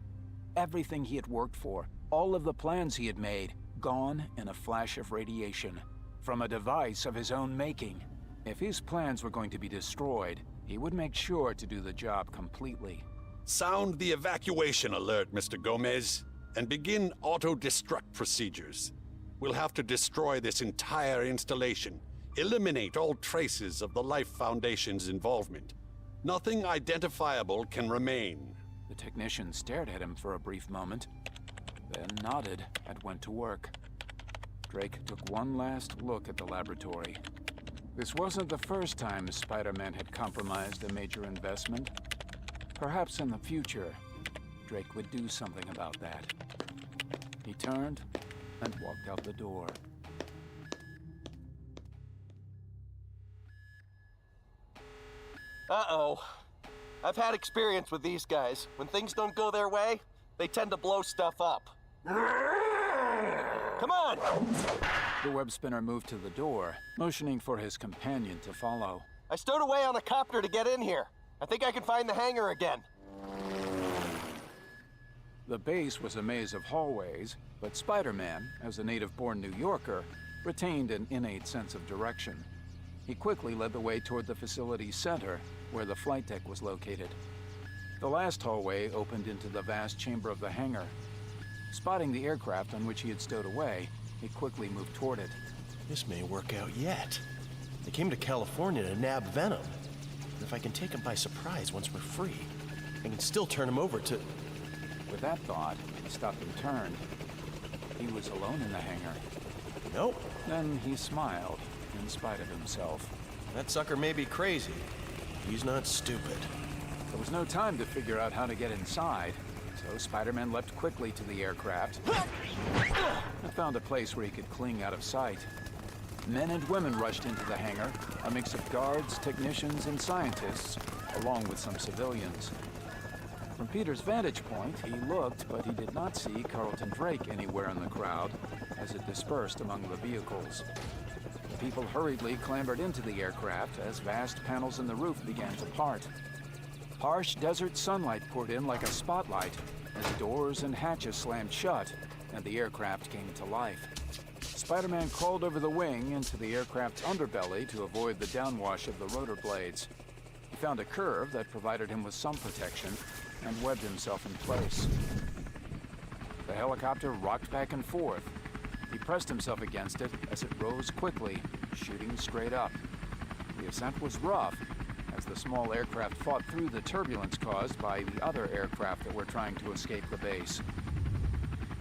A: Everything he had worked for, all of the plans he had made, gone in a flash of radiation, from a device of his own making. If his plans were going to be destroyed, he would make sure to do the job completely.
B: Sound the evacuation alert, Mr. Gomez, and begin auto-destruct procedures. We'll have to destroy this entire installation, eliminate all traces of the Life Foundation's involvement. Nothing identifiable can remain.
A: The technician stared at him for a brief moment, then nodded and went to work. Drake took one last look at the laboratory. This wasn't the first time Spider-Man had compromised a major investment. Perhaps in the future, Drake would do something about that. He turned and walked out the door.
D: Uh-oh. I've had experience with these guys. When things don't go their way, they tend to blow stuff up. Come on!
A: The web spinner moved to the door, motioning for his companion to follow.
D: I stowed away on a copter to get in here. I think I can find the hangar again.
A: The base was a maze of hallways, but Spider-Man, as a native-born New Yorker, retained an innate sense of direction. He quickly led the way toward the facility's center, where the flight deck was located. The last hallway opened into the vast chamber of the hangar. Spotting the aircraft on which he had stowed away, he quickly moved toward it.
C: This may work out yet. They came to California to nab Venom. And if I can take him by surprise once we're free, I can still turn him over to...
A: With that thought, he stopped and turned. He was alone in the hangar.
C: Nope.
A: Then he smiled, in spite of himself.
C: That sucker may be crazy. He's not stupid.
A: There was no time to figure out how to get inside, so Spider-Man leapt quickly to the aircraft and found a place where he could cling out of sight. Men and women rushed into the hangar, a mix of guards, technicians, and scientists, along with some civilians. From Peter's vantage point, he looked, but he did not see Carlton Drake anywhere in the crowd as it dispersed among the vehicles. The people hurriedly clambered into the aircraft as vast panels in the roof began to part. Harsh desert sunlight poured in like a spotlight as doors and hatches slammed shut and the aircraft came to life. Spider-Man crawled over the wing into the aircraft's underbelly to avoid the downwash of the rotor blades. He found a curve that provided him with some protection and webbed himself in place. The helicopter rocked back and forth. He pressed himself against it as it rose quickly, shooting straight up. The ascent was rough, as the small aircraft fought through the turbulence caused by the other aircraft that were trying to escape the base.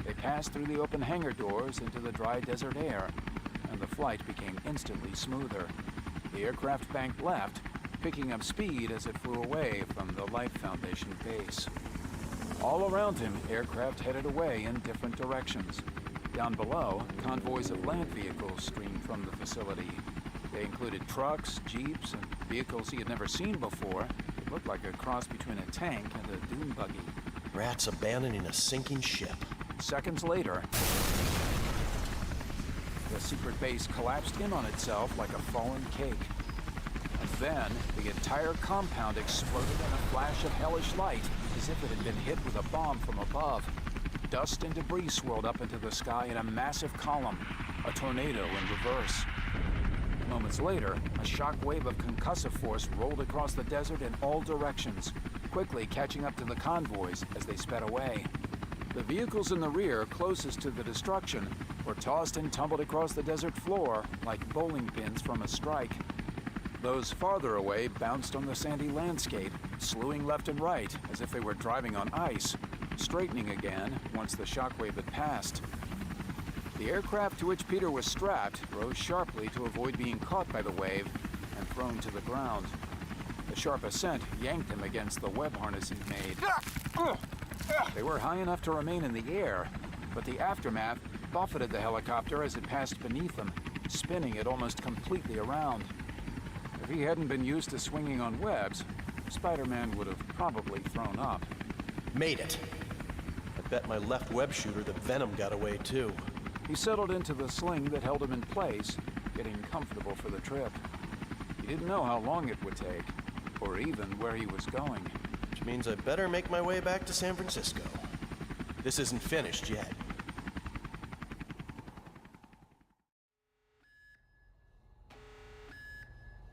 A: They passed through the open hangar doors into the dry desert air, and the flight became instantly smoother. The aircraft banked left, picking up speed as it flew away from the Life Foundation base. All around him, aircraft headed away in different directions. Down below, convoys of land vehicles streamed from the facility. They included trucks, jeeps, and vehicles he had never seen before. It looked like a cross between a tank and a dune buggy.
C: Rats abandoning a sinking ship.
A: Seconds later, the secret base collapsed in on itself like a fallen cake. And then, the entire compound exploded in a flash of hellish light, as if it had been hit with a bomb from above. Dust and debris swirled up into the sky in a massive column, a tornado in reverse. Moments later, a shock wave of concussive force rolled across the desert in all directions, quickly catching up to the convoys as they sped away. The vehicles in the rear, closest to the destruction, were tossed and tumbled across the desert floor like bowling pins from a strike. Those farther away bounced on the sandy landscape, slewing left and right as if they were driving on ice, straightening again once the shockwave had passed. The aircraft to which Peter was strapped rose sharply to avoid being caught by the wave and thrown to the ground. The sharp ascent yanked him against the web harness he'd made. They were high enough to remain in the air, but the aftermath buffeted the helicopter as it passed beneath them, spinning it almost completely around. If he hadn't been used to swinging on webs, Spider-Man would have probably thrown up.
C: Made it. I bet my left web shooter that Venom got away too.
A: He settled into the sling that held him in place, getting comfortable for the trip. He didn't know how long it would take, or even where he was going.
C: Which means I better make my way back to San Francisco. This isn't finished yet.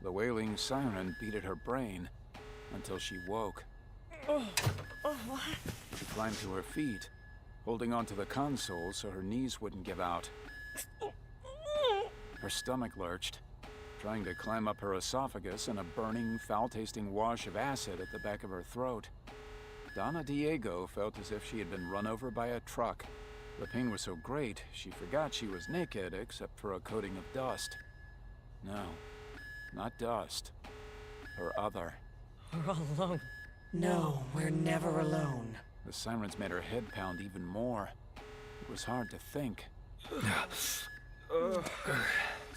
A: The wailing siren beat at her brain until she woke.
M: What?
A: She climbed to her feet, holding onto the console so her knees wouldn't give out. Her stomach lurched, trying to climb up her esophagus in a burning, foul-tasting wash of acid at the back of her throat. Donna Diego felt as if she had been run over by a truck. The pain was so great, she forgot she was naked except for a coating of dust. No, not dust. Her other.
F: We're all alone. No, we're never alone.
A: The sirens made her head pound even more. It was hard to think.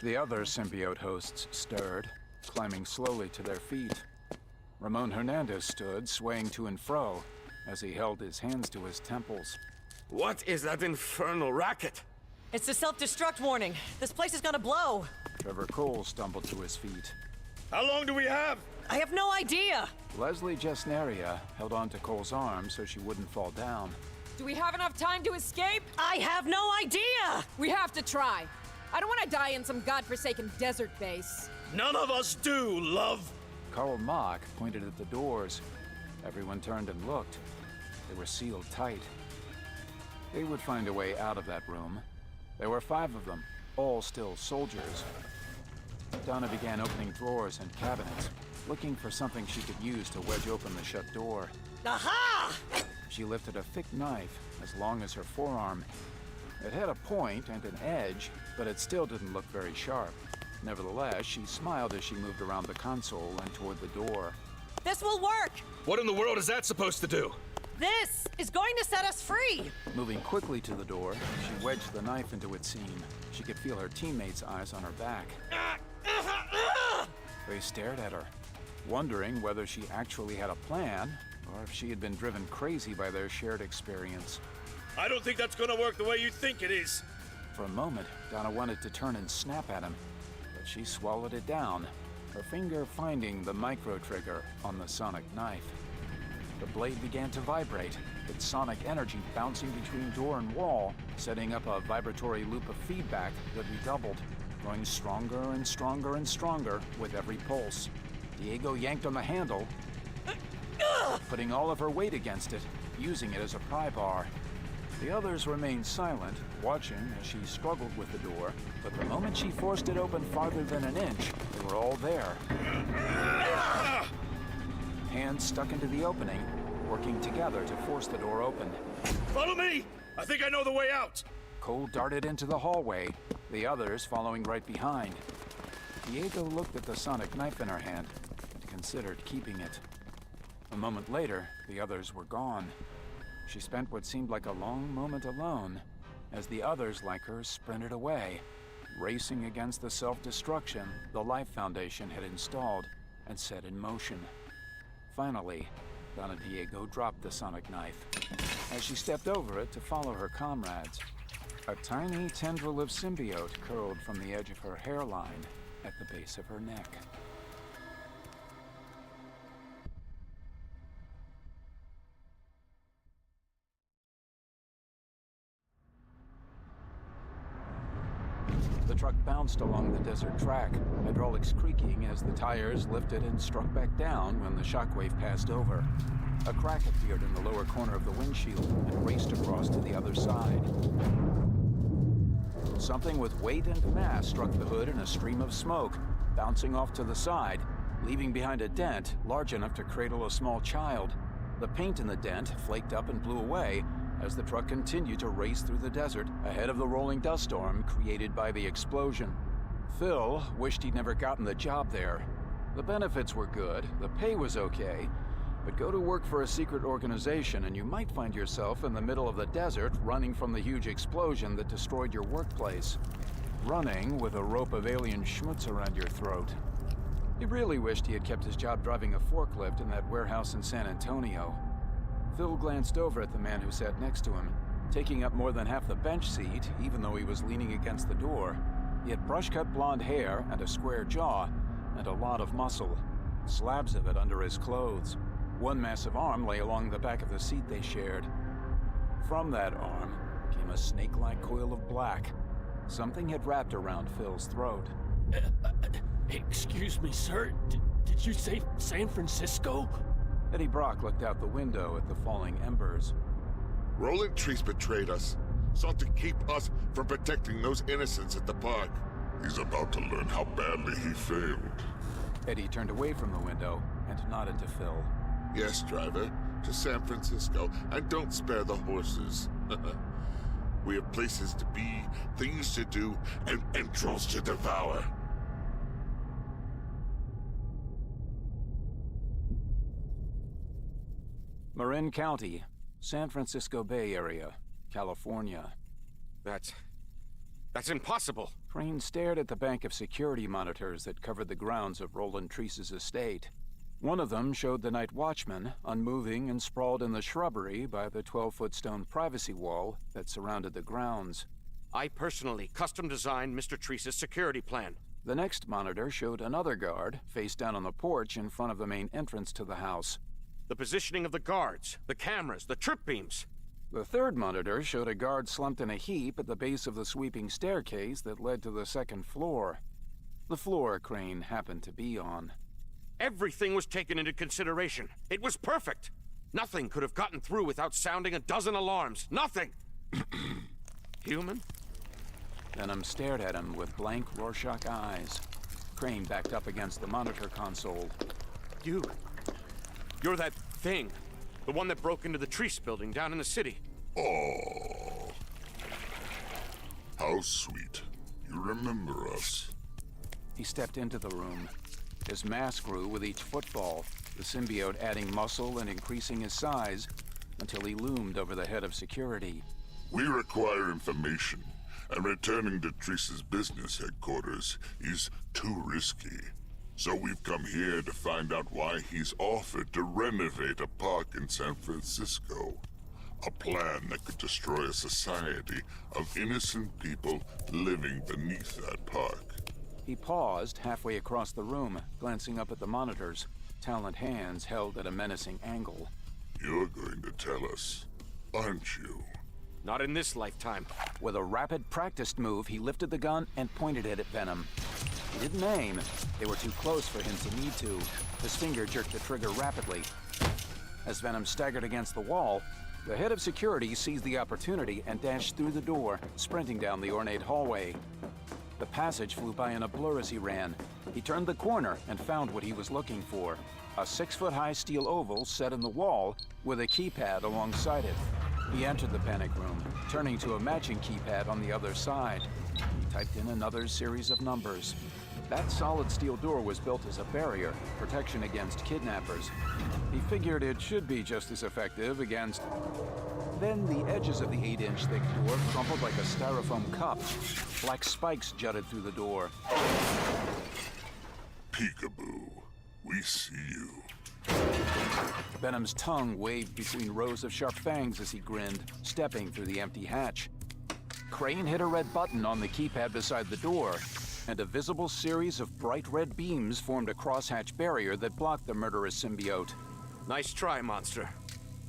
A: The other symbiote hosts stirred, climbing slowly to their feet. Ramon Hernandez stood, swaying to and fro, as he held his hands to his temples.
N: What is that infernal racket?
F: It's a self-destruct warning. This place is gonna blow.
A: Trevor Cole stumbled to his feet.
N: How long do we have?
F: I have no idea.
A: Leslie Jesnaria held on to Cole's arm so she wouldn't fall down.
M: Do we have enough time to escape?
F: I have no idea!
M: We have to try. I don't want to die in some godforsaken desert base.
N: None of us do, love!
A: Karl Mock pointed at the doors. Everyone turned and looked. They were sealed tight. They would find a way out of that room. There were 5 of them, all still soldiers. Donna began opening drawers and cabinets, looking for something she could use to wedge open the shut door.
F: Aha!
A: She lifted a thick knife, as long as her forearm. It had a point and an edge, but it still didn't look very sharp. Nevertheless, she smiled as she moved around the console and toward the door.
F: This will work!
N: What in the world is that supposed to do?
F: This is going to set us free!
A: Moving quickly to the door, she wedged the knife into its seam. She could feel her teammates' eyes on her back. They stared at her, wondering whether she actually had a plan, or if she had been driven crazy by their shared experience.
N: I don't think that's gonna work the way you think it is.
A: For a moment, Donna wanted to turn and snap at him, but she swallowed it down, her finger finding the micro-trigger on the sonic knife. The blade began to vibrate, its sonic energy bouncing between door and wall, setting up a vibratory loop of feedback that redoubled, growing stronger and stronger and stronger with every pulse. Diego yanked on the handle, putting all of her weight against it, using it as a pry bar. The others remained silent, watching as she struggled with the door, but the moment she forced it open farther than an inch, they were all there. Hands stuck into the opening, working together to force the door open.
N: Follow me! I think I know the way out!
A: Cole darted into the hallway, the others following right behind. Diego looked at the sonic knife in her hand and considered keeping it. A moment later, the others were gone. She spent what seemed like a long moment alone, as the others like her sprinted away, racing against the self-destruction the Life Foundation had installed and set in motion. Finally, Donna Diego dropped the sonic knife. As she stepped over it to follow her comrades, a tiny tendril of symbiote curled from the edge of her hairline at the base of her neck. The truck bounced along the desert track, hydraulics creaking as the tires lifted and struck back down when the shockwave passed over. A crack appeared in the lower corner of the windshield and raced across to the other side. Something with weight and mass struck the hood in a stream of smoke, bouncing off to the side, leaving behind a dent large enough to cradle a small child. The paint in the dent flaked up and blew away as the truck continued to race through the desert ahead of the rolling dust storm created by the explosion. Phil wished he'd never gotten the job there. The benefits were good, the pay was okay, but go to work for a secret organization and you might find yourself in the middle of the desert running from the huge explosion that destroyed your workplace. Running with a rope of alien schmutz around your throat. He really wished he had kept his job driving a forklift in that warehouse in San Antonio. Phil glanced over at the man who sat next to him, taking up more than half the bench seat, even though he was leaning against the door. He had brush-cut blonde hair and a square jaw, and a lot of muscle, slabs of it under his clothes. One massive arm lay along the back of the seat they shared. From that arm came a snake-like coil of black. Something had wrapped around Phil's throat.
O: Excuse me, sir. Did you say San Francisco?
A: Eddie Brock looked out the window at the falling embers.
K: Roland Treese betrayed us. Sought to keep us from protecting those innocents at the park. He's about to learn how badly he failed.
A: Eddie turned away from the window and nodded to Phil.
K: Yes, driver. To San Francisco, and don't spare the horses. We have places to be, things to do, and entrails to devour.
A: Marin County, San Francisco Bay Area, California.
P: That's impossible.
A: Crane stared at the bank of security monitors that covered the grounds of Roland Treese's estate. One of them showed the night watchman, unmoving and sprawled in the shrubbery by the 12-foot stone privacy wall that surrounded the grounds.
P: I personally custom-designed Mr. Treese's security plan.
A: The next monitor showed another guard, face down on the porch in front of the main entrance to the house.
P: The positioning of the guards, the cameras, the trip beams.
A: The third monitor showed a guard slumped in a heap at the base of the sweeping staircase that led to the second floor. The floor Crane happened to be on.
P: Everything was taken into consideration. It was perfect. Nothing could have gotten through without sounding a dozen alarms. Nothing! Human?
A: Venom stared at him with blank Rorschach eyes. Crane backed up against the monitor console.
P: You're that thing. The one that broke into the Treese building down in the city.
K: Oh. How sweet. You remember us.
A: He stepped into the room. His mass grew with each footfall, the symbiote adding muscle and increasing his size until he loomed over the head of security.
K: We require information, and returning to Treese's business headquarters is too risky. So we've come here to find out why he's offered to renovate a park in San Francisco. A plan that could destroy a society of innocent people living beneath that park.
A: He paused halfway across the room, glancing up at the monitors, talent hands held at a menacing angle.
K: You're going to tell us, aren't you?
P: Not in this lifetime.
A: With a rapid, practiced move, he lifted the gun and pointed it at Venom. He didn't aim. They were too close for him to need to. His finger jerked the trigger rapidly. As Venom staggered against the wall, the head of security seized the opportunity and dashed through the door, sprinting down the ornate hallway. The passage flew by in a blur as he ran. He turned the corner and found what he was looking for. A 6-foot-high steel oval set in the wall with a keypad alongside it. He entered the panic room, turning to a matching keypad on the other side. He typed in another series of numbers. That solid steel door was built as a barrier, protection against kidnappers. He figured it should be just as effective against... Then the edges of the 8-inch thick door crumpled like a styrofoam cup. Black spikes jutted through the door.
K: Peekaboo, we see you.
A: Venom's tongue waved between rows of sharp fangs as he grinned, stepping through the empty hatch. Crane hit a red button on the keypad beside the door, and a visible series of bright red beams formed a crosshatch barrier that blocked the murderous symbiote.
P: Nice try, monster.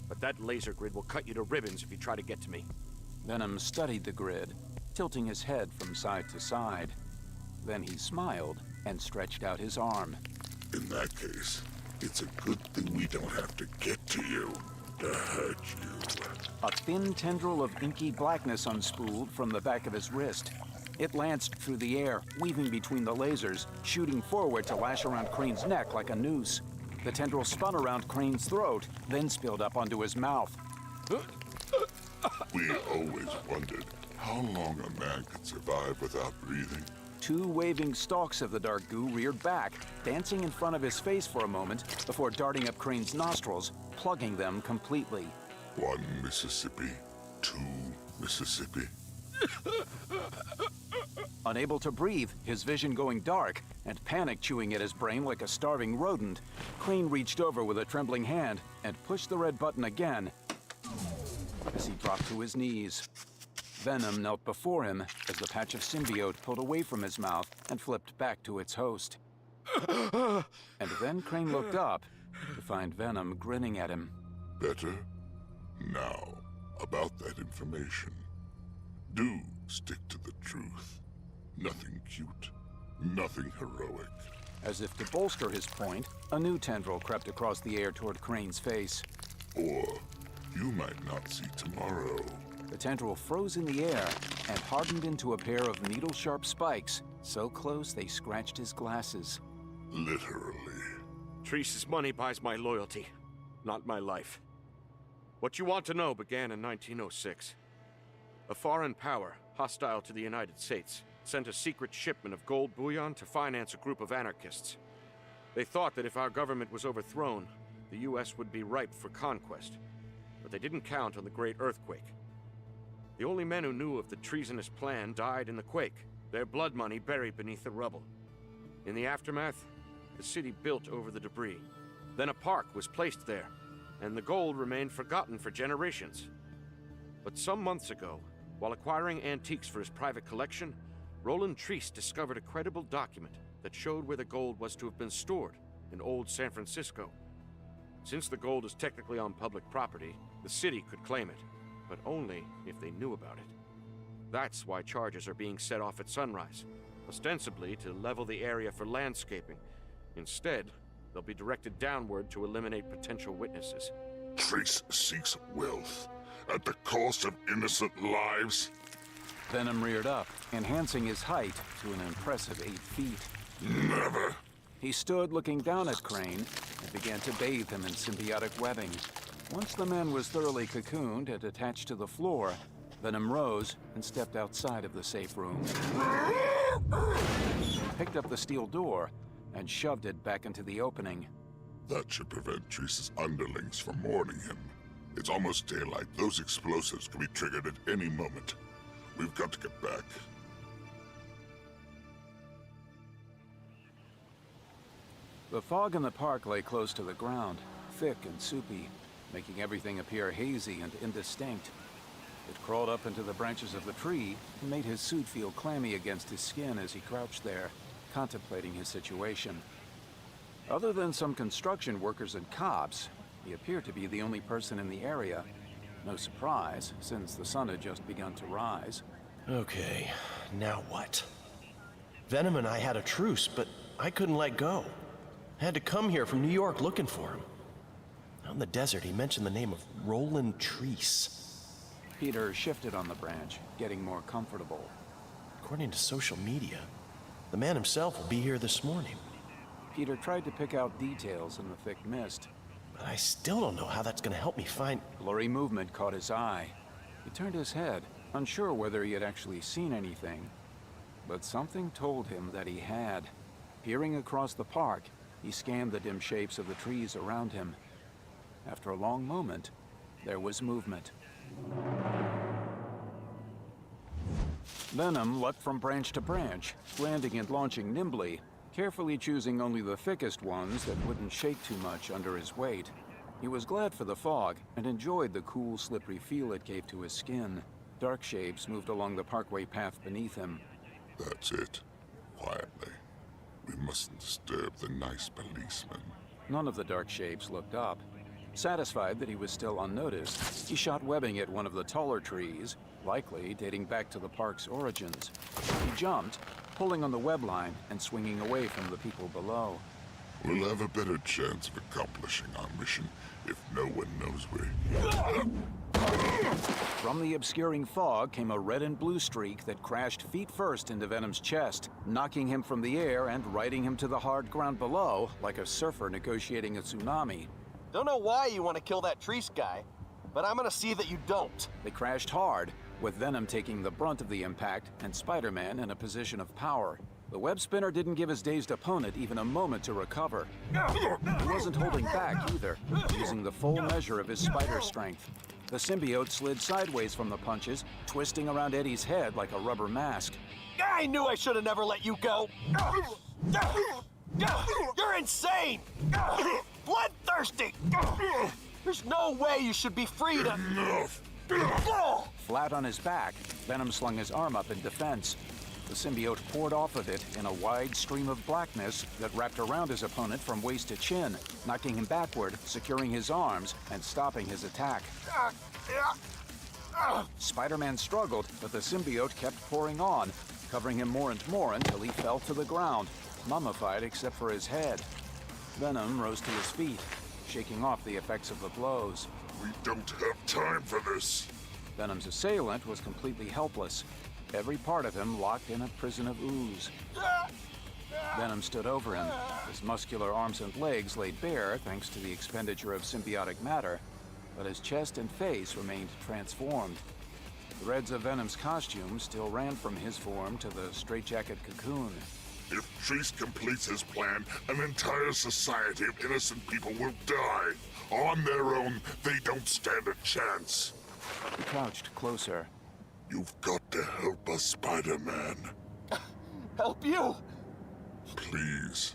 P: But that laser grid will cut you to ribbons if you try to get to me.
A: Venom studied the grid, tilting his head from side to side. Then he smiled and stretched out his arm.
K: In that case, it's a good thing we don't have to get to you to hurt you.
A: A thin tendril of inky blackness unspooled from the back of his wrist. It lanced through the air, weaving between the lasers, shooting forward to lash around Crane's neck like a noose. The tendril spun around Crane's throat, then spilled up onto his mouth.
K: We always wondered how long a man could survive without breathing.
A: Two waving stalks of the dark goo reared back, dancing in front of his face for a moment before darting up Crane's nostrils, plugging them completely.
K: 1 Mississippi, 2 Mississippi.
A: Unable to breathe, his vision going dark, and panic chewing at his brain like a starving rodent, Crane reached over with a trembling hand and pushed the red button again as he dropped to his knees. Venom knelt before him as the patch of symbiote pulled away from his mouth and flipped back to its host. And then Crane looked up to find Venom grinning at him.
K: Better? Now, about that information. Do stick to the truth. Nothing cute, nothing heroic.
A: As if to bolster his point, a new tendril crept across the air toward Crane's face.
K: Or you might not see tomorrow.
A: The tendril froze in the air and hardened into a pair of needle-sharp spikes, so close they scratched his glasses.
K: Literally.
P: Treese's money buys my loyalty, not my life. What you want to know began in 1906. A foreign power, hostile to the United States, sent a secret shipment of gold bullion to finance a group of anarchists. They thought that if our government was overthrown, the U.S. would be ripe for conquest. But they didn't count on the Great Earthquake. The only men who knew of the treasonous plan died in the quake, their blood money buried beneath the rubble. In the aftermath, the city built over the debris. Then a park was placed there, and the gold remained forgotten for generations. But some months ago, while acquiring antiques for his private collection, Roland Treese discovered a credible document that showed where the gold was to have been stored in old San Francisco. Since the gold is technically on public property, the city could claim it, but only if they knew about it. That's why charges are being set off at sunrise, ostensibly to level the area for landscaping. Instead, they'll be directed downward to eliminate potential witnesses.
K: Treese seeks wealth at the cost of innocent lives.
A: Venom reared up, enhancing his height to an impressive 8 feet.
K: Never.
A: He stood looking down at Crane and began to bathe him in symbiotic webbing. Once the man was thoroughly cocooned and attached to the floor, Venom rose and stepped outside of the safe room. Picked up the steel door and shoved it back into the opening.
K: That should prevent Treese's underlings from warning him. It's almost daylight. Those explosives can be triggered at any moment. We've got to get back.
A: The fog in the park lay close to the ground, thick and soupy, making everything appear hazy and indistinct. It crawled up into the branches of the tree and made his suit feel clammy against his skin as he crouched there, contemplating his situation. Other than some construction workers and cops, he appeared to be the only person in the area. No surprise, since the sun had just begun to rise.
C: Okay, now what? Venom and I had a truce, but I couldn't let go. I had to come here from New York looking for him. Out in the desert, he mentioned the name of Roland Treese.
A: Peter shifted on the branch, getting more comfortable.
C: According to social media, the man himself will be here this morning.
A: Peter tried to pick out details in the thick mist.
C: But I still don't know how that's going to help me find...
A: Blurry movement caught his eye. He turned his head, unsure whether he had actually seen anything. But something told him that he had. Peering across the park, he scanned the dim shapes of the trees around him. After a long moment, there was movement. Venom leapt from branch to branch, landing and launching nimbly, carefully choosing only the thickest ones that wouldn't shake too much under his weight. He was glad for the fog and enjoyed the cool, slippery feel it gave to his skin. Dark shapes moved along the parkway path beneath him.
K: That's it. Quietly. We mustn't disturb the nice policeman.
A: None of the dark shapes looked up. Satisfied that he was still unnoticed, he shot webbing at one of the taller trees, likely dating back to the park's origins. He jumped, pulling on the web line and swinging away from the people below.
K: We'll have a better chance of accomplishing our mission if no one knows we...
A: From the obscuring fog came a red and blue streak that crashed feet first into Venom's chest, knocking him from the air and riding him to the hard ground below like a surfer negotiating a tsunami.
D: Don't know why you want to kill that Treese guy, but I'm gonna see that you don't.
A: They crashed hard, with Venom taking the brunt of the impact and Spider-Man in a position of power. The web spinner didn't give his dazed opponent even a moment to recover. He wasn't holding back either, using the full measure of his spider strength. The symbiote slid sideways from the punches, twisting around Eddie's head like a rubber mask.
D: I knew I should have never let you go! You're insane! Bloodthirsty! There's no way you should be free to...
K: Enough!
A: Flat on his back, Venom slung his arm up in defense. The symbiote poured off of it in a wide stream of blackness that wrapped around his opponent from waist to chin, knocking him backward, securing his arms, and stopping his attack. Spider-Man struggled, but the symbiote kept pouring on, covering him more and more until he fell to the ground, mummified except for his head. Venom rose to his feet, shaking off the effects of the blows.
K: We don't have time for this.
A: Venom's assailant was completely helpless, every part of him locked in a prison of ooze. Venom stood over him, his muscular arms and legs laid bare thanks to the expenditure of symbiotic matter, but his chest and face remained transformed. Threads of Venom's costume still ran from his form to the straitjacket cocoon.
K: If Treese completes his plan, an entire society of innocent people will die. On their own, they don't stand a chance.
A: He crouched closer.
K: You've got to help us, Spider-Man.
D: Help you?
K: Please.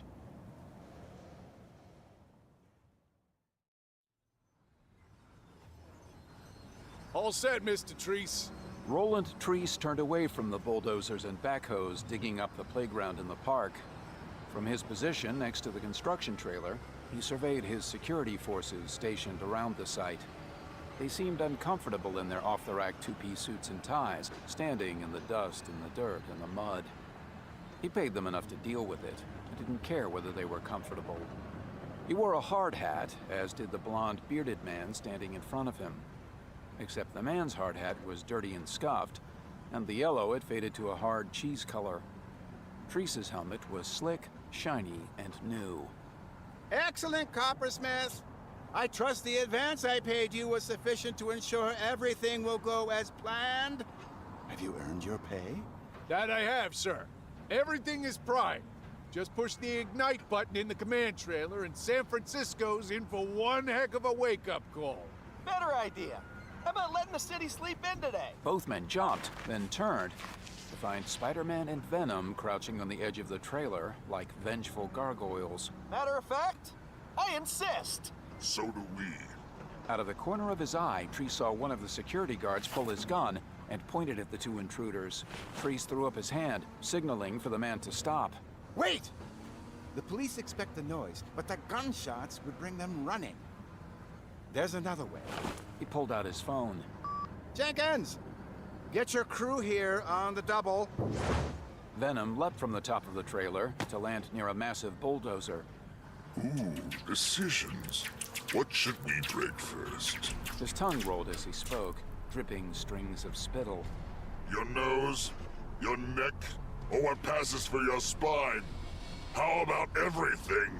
N: All set, Mr. Treese.
A: Roland Treese turned away from the bulldozers and backhoes digging up the playground in the park. From his position next to the construction trailer, he surveyed his security forces stationed around the site. They seemed uncomfortable in their off-the-rack two-piece suits and ties, standing in the dust and the dirt and the mud. He paid them enough to deal with it, and didn't care whether they were comfortable. He wore a hard hat, as did the blond, bearded man standing in front of him. Except the man's hard hat was dirty and scuffed, and the yellow had faded to a hard cheese color. Treese's helmet was slick, shiny, and new.
Q: Excellent, Coppersmith. I trust the advance I paid you was sufficient to ensure everything will go as planned. Have you earned your pay?
N: That I have, sir. Everything is prime. Just push the ignite button in the command trailer and San Francisco's in for one heck of a wake-up call.
D: Better idea. How about letting the city sleep in today?
A: Both men jumped, then turned, to find Spider-Man and Venom crouching on the edge of the trailer like vengeful gargoyles.
D: Matter of fact, I insist.
K: So do we.
A: Out of the corner of his eye, Treese saw one of the security guards pull his gun and pointed at the two intruders. Treese threw up his hand, signaling for the man to stop.
Q: Wait! The police expect the noise, but the gunshots would bring them running. There's another way.
A: He pulled out his phone.
Q: Jenkins! Get your crew here on the double.
A: Venom leapt from the top of the trailer to land near a massive bulldozer.
K: Ooh, decisions. What should we break first?
A: His tongue rolled as he spoke, dripping strings of spittle.
K: Your nose? Your neck? Or what passes for your spine? How about everything?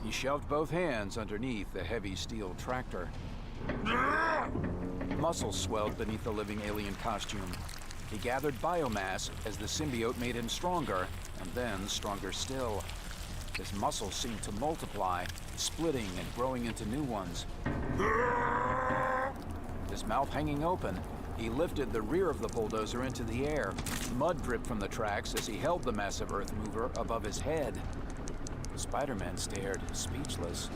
A: He shoved both hands underneath the heavy steel tractor. Muscles swelled beneath the living alien costume. He gathered biomass as the symbiote made him stronger, and then stronger still. His muscles seemed to multiply, splitting and growing into new ones. His mouth hanging open, he lifted the rear of the bulldozer into the air. Mud dripped from the tracks as he held the massive earth mover above his head. Spider-Man stared, speechless.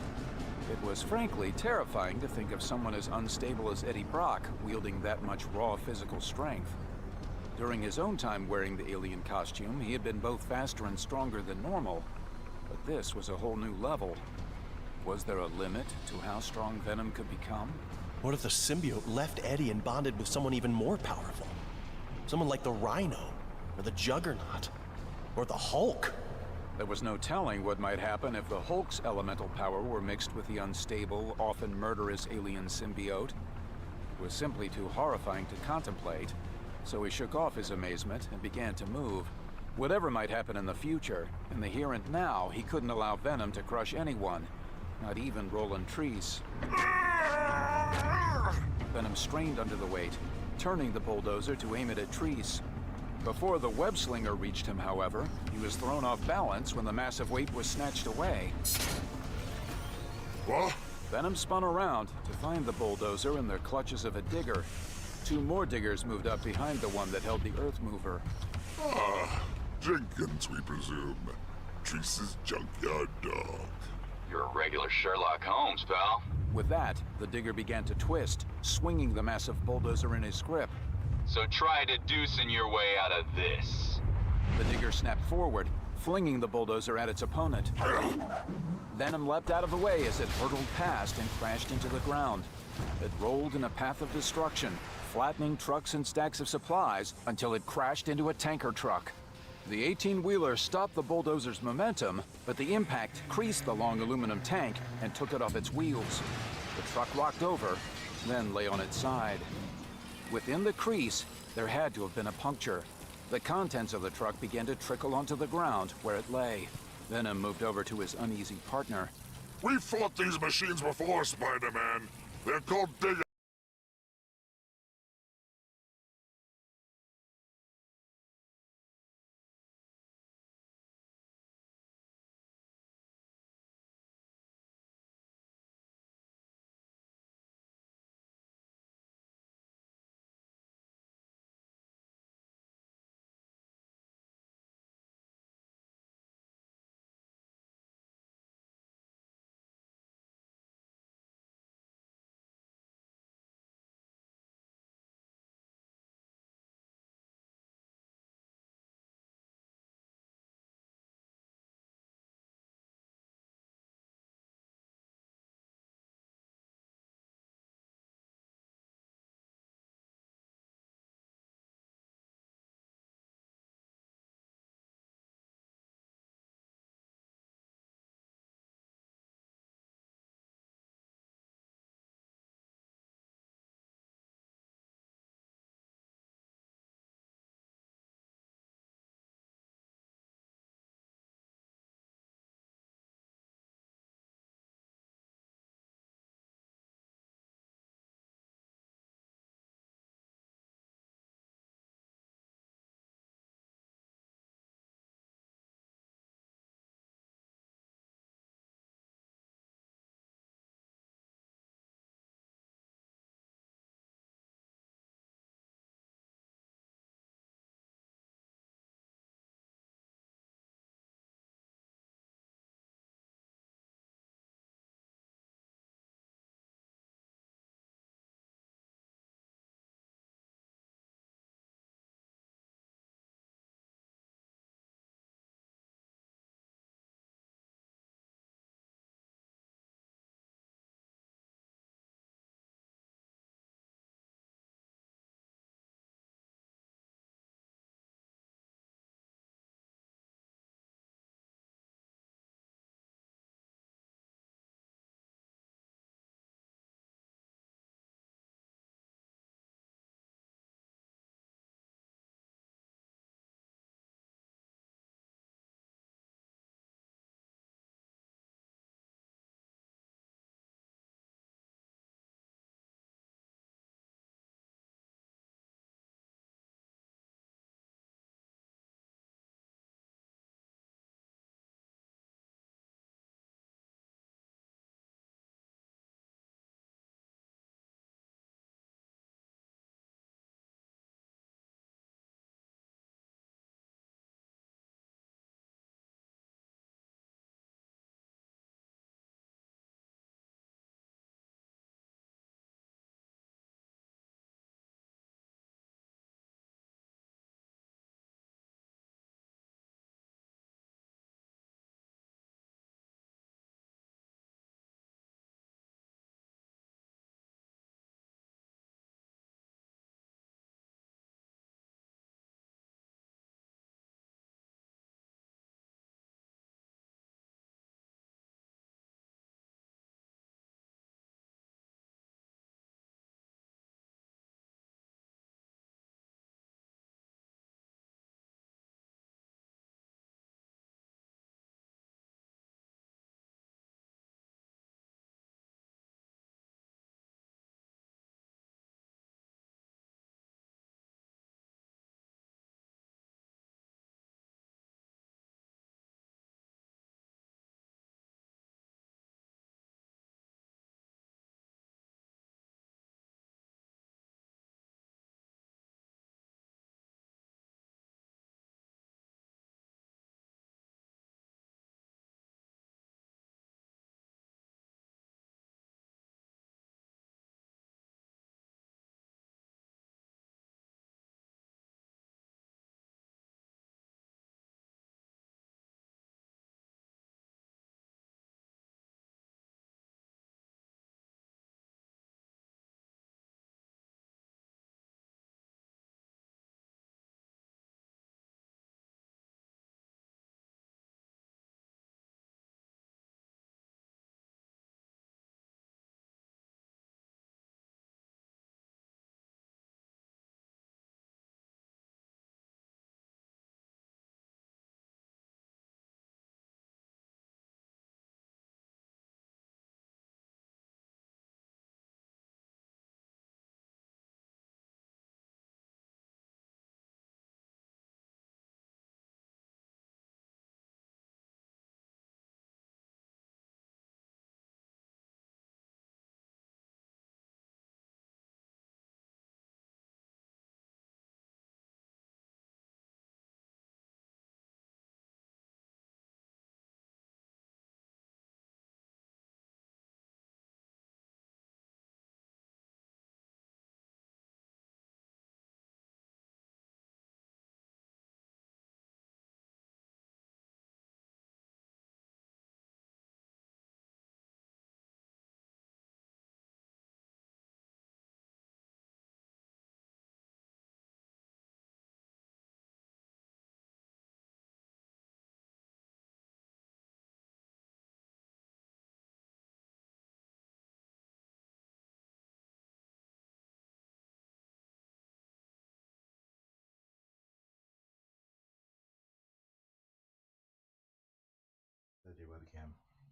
A: It was frankly terrifying to think of someone as unstable as Eddie Brock wielding that much raw physical strength. During his own time wearing the alien costume, he had been both faster and stronger than normal. But this was a whole new level. Was there a limit to how strong Venom could become?
C: What if the symbiote left Eddie and bonded with someone even more powerful? Someone like the Rhino, or the Juggernaut, or the Hulk?
A: There was no telling what might happen if the Hulk's elemental power were mixed with the unstable, often murderous alien symbiote. It was simply too horrifying to contemplate, so he shook off his amazement and began to move. Whatever might happen in the future, in the here and now, he couldn't allow Venom to crush anyone, not even Roland Treese. Venom strained under the weight, turning the bulldozer to aim it at Treese. Before the web slinger reached him, however, he was thrown off balance when the massive weight was snatched away.
K: What?
A: Venom spun around to find the bulldozer in the clutches of a digger. Two more diggers moved up behind the one that held the earth mover.
K: Ah, Jenkins, we presume. Treese's junkyard dog.
R: You're a regular Sherlock Holmes, pal.
A: With that, the digger began to twist, swinging the massive bulldozer in his grip.
R: So try deducing your way out of this.
A: The digger snapped forward, flinging the bulldozer at its opponent. Venom leapt out of the way as it hurtled past and crashed into the ground. It rolled in a path of destruction, flattening trucks and stacks of supplies until it crashed into a tanker truck. The 18-wheeler stopped the bulldozer's momentum, but the impact creased the long aluminum tank and took it off its wheels. The truck rocked over, then lay on its side. Within the crease, there had to have been a puncture. The contents of the truck began to trickle onto the ground where it lay. Venom moved over to his uneasy partner.
K: We've fought these machines before, Spider-Man. They're called diggers.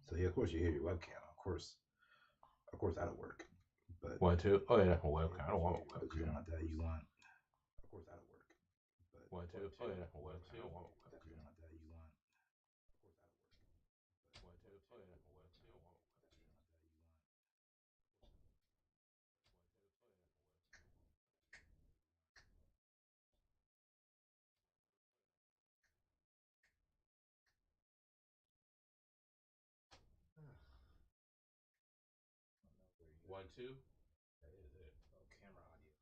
S: So yeah, of course you hear your webcam. Of course that'll work. But
T: 1, 2. Oh yeah, my webcam. I don't want a
S: but you
T: webcam.
S: don't want that. You want. Of course that'll work. But
T: 1, 2. Oh yeah, my webcam. I don't want a
S: but you
T: webcam.
S: don't want that. You want.
T: 1, 2. Oh yeah, my webcam. I don't want a webcam. 1, 2. That is it.
S: Oh, camera audio.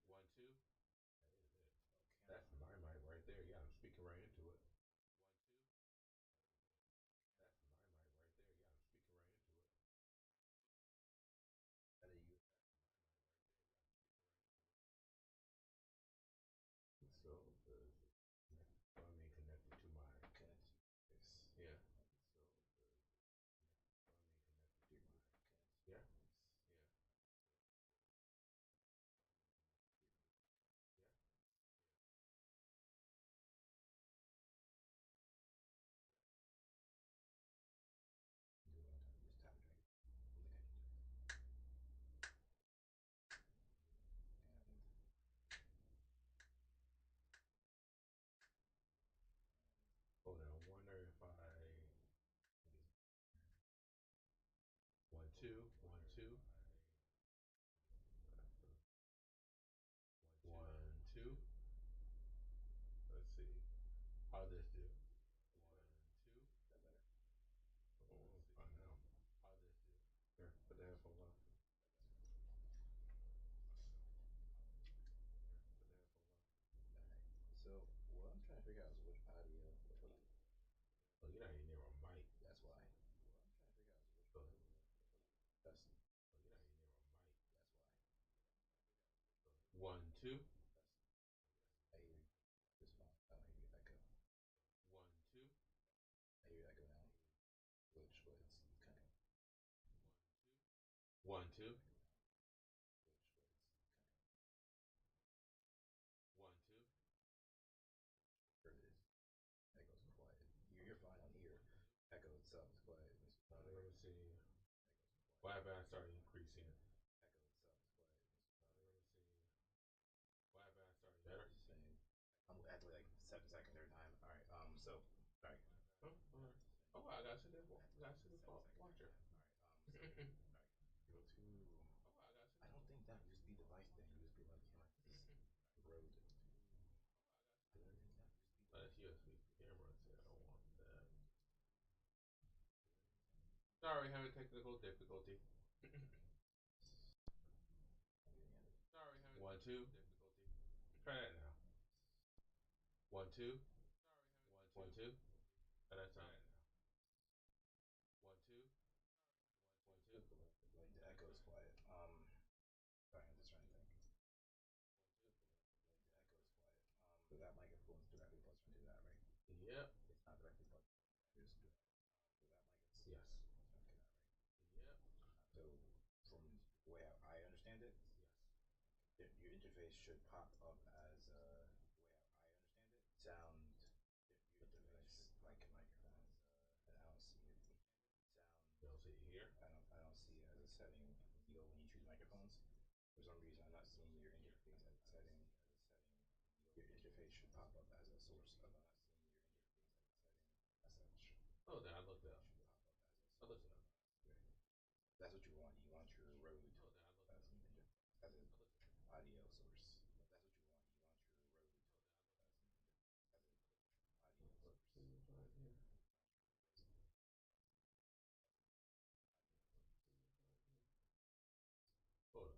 T: 1, 2. That's my mic right there. Yeah, I'm speaking right into it. That's my mic right there. Yeah, I'm speaking right into it. So I mean connected to my yeah. Yeah. Hold on, I wonder if I 1, 2, 1, 2. 1, 2. Let's see. How this do? 1, 2. Oh, I know. How this do? Here, put the headphones on.
S: So what I'm trying to figure out is which audio.
T: Oh, you're not even near a mic.
S: That's why.
T: So,
S: That's.
T: oh, you're not even near a mic. That's why. 1, 2.
S: I hear this phone. I don't hear echo.
T: 1, 2.
S: I hear echo now. Which was kind of.
T: 1, 2. 1, 2.
S: Or it is. Echoes are quiet. You're fine on here. Echo itself is quiet.
T: Let me see. What happened? I started increasing it. Let me see. What happened? I started better.
S: Same. I'm at like second, third time. All right. So. All right.
T: Oh, all right. Oh, I gotta see the watcher.
S: Go to. I don't think that USB device thing, USB web camera is Rode.
T: That's USB camera. See, I don't want that. Sorry, having technical difficulty. Sorry, having 1, 2. Try that now. 1, 2. 1, 2. How that sound? 1, 2. 1, 2.
S: Like the echo is quiet. Sorry, I'm just trying to think. So that microphone is directly plugged into that, right?
T: Yep.
S: It's not directly plugged. It's so that mic is
T: Yes.
S: into that, right?
T: Yep.
S: So from the way I understand it, your interface should pop up as sound interface like a microphone, and I don't see it.
T: You don't see it here?
S: I don't see it as a setting when you choose microphones. For some reason, I'm not seeing your interface as a setting. Your interface should pop up as a source of as such.
T: Oh, then I looked it up. I looked it up.
S: That's what you want. You want your Rode
T: Oh, then I looked
S: as
T: it
S: an
T: up.
S: as an audio source. That's what you want. You want your Rode as an audio source.
T: Right here. Hold on.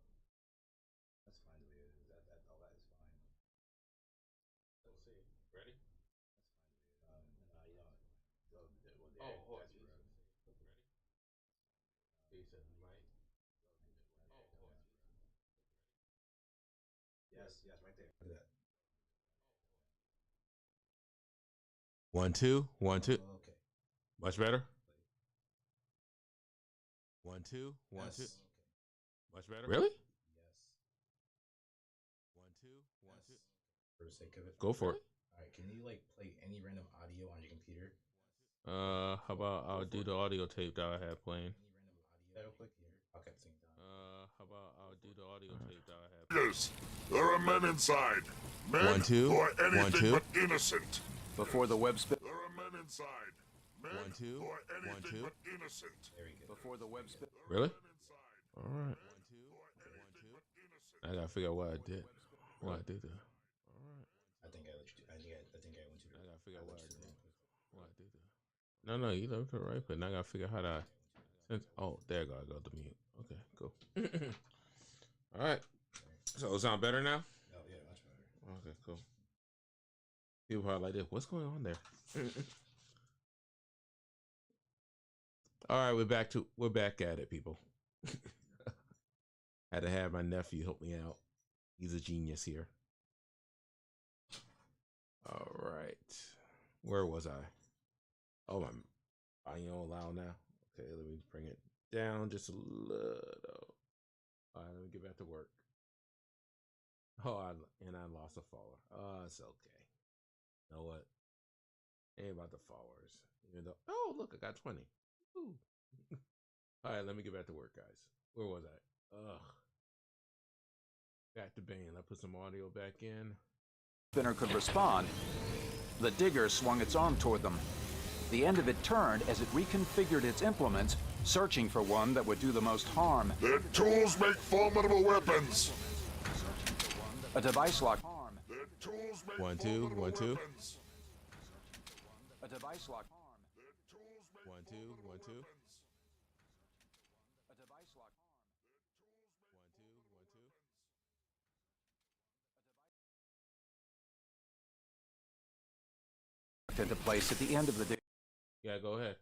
S: That's fine the way it is. That all that is fine.
T: Let's see. Ready?
S: You know,
T: Oh,
S: that's
T: Jesus.
S: Rode.
T: Ready? He said mic. Oh, Jesus.
S: Yes, right there. Look at that.
T: 1, 2. 1, 2.
S: Okay.
T: Much better? 1, 2. 1, 2.
S: Yes.
T: Much better? Really?
S: Yes.
T: 1, 2. 1, 2.
S: For the sake of it.
T: Go for it.
S: All right. Can you like play any random audio on your computer?
T: How about I'll do the audio tape that I had playing? How about I'll do the audio tape that I had?
K: Yes, there are men inside. Men
C: 1 2
K: who are
C: 1
K: anything
C: 2
K: but innocent.
A: Before the web spin.
K: There are men inside. Men
C: 1 2
K: who are
C: 1
K: anything
C: 2
K: but innocent.
A: Before the web spin.
T: Really? All right. I gotta figure out what I did. What I did there. All right.
S: I think I let you do. I think I went too.
T: I gotta figure out what I did. What I did there. No, you left it right, but now I gotta figure out how to. Oh, there I go. I go to mute. Okay, cool. All right. So it sound better now?
S: Oh yeah, much better.
T: Okay, cool. People probably like this. What's going on there? All right, we're back at it, people. Had to have my nephew help me out. He's a genius here. All right. Where was I? Oh, my audio loud now. Okay, let me bring it down just a little. All right, let me get back to work. Oh, I lost a follower. Oh, it's okay. You know what? Ain't about the followers. Even though, oh, look, I got 20. Ooh. All right, let me get back to work, guys. Where was I? Ugh. Back to Bane. I put some audio back in.
A: Spinner could respond. The digger swung its arm toward them. The end of it turned as it reconfigured its implements, searching for one that would do the most harm.
K: Their tools make formidable weapons.
A: A device lock arm.
K: Their tools make
C: 1 2 1 2
K: weapons.
A: A device lock arm.
C: 1 2 1 2
A: A device lock arm.
C: 1 2 1 2
A: Into place at the end of the digger.
T: Yeah, go ahead.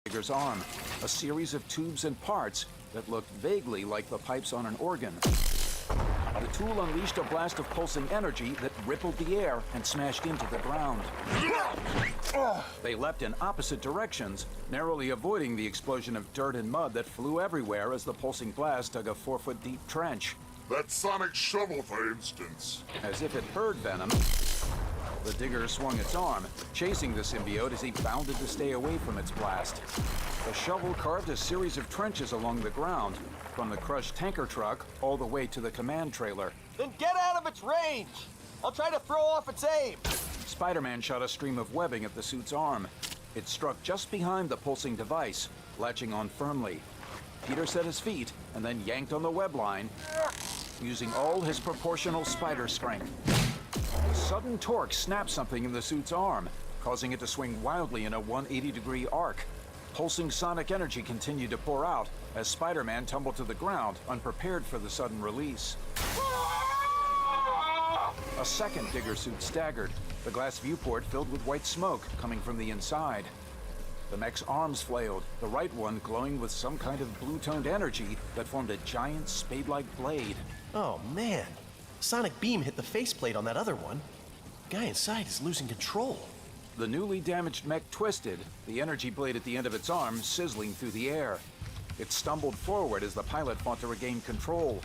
A: Digger's arm, a series of tubes and parts that looked vaguely like the pipes on an organ. The tool unleashed a blast of pulsing energy that rippled the air and smashed into the ground. They leapt in opposite directions, narrowly avoiding the explosion of dirt and mud that flew everywhere as the pulsing blast dug a 4-foot-deep trench.
K: That sonic shovel, for instance.
A: As if it heard Venom, the digger swung its arm, chasing the symbiote as he bounded to stay away from its blast. The shovel carved a series of trenches along the ground, from the crushed tanker truck all the way to the command trailer.
D: Then get out of its range! I'll try to throw off its aim!
A: Spider-Man shot a stream of webbing at the suit's arm. It struck just behind the pulsing device, latching on firmly. Peter set his feet and then yanked on the web line, using all his proportional spider strength. A sudden torque snapped something in the suit's arm, causing it to swing wildly in a 180-degree arc. Pulsing sonic energy continued to pour out as Spider-Man tumbled to the ground, unprepared for the sudden release. A second digger suit staggered, the glass viewport filled with white smoke coming from the inside. The mech's arms flailed, the right one glowing with some kind of blue-toned energy that formed a giant spade-like blade.
C: Oh, man. Sonic beam hit the faceplate on that other one. The guy inside is losing control.
A: The newly damaged mech twisted, the energy blade at the end of its arm sizzling through the air. It stumbled forward as the pilot fought to regain control.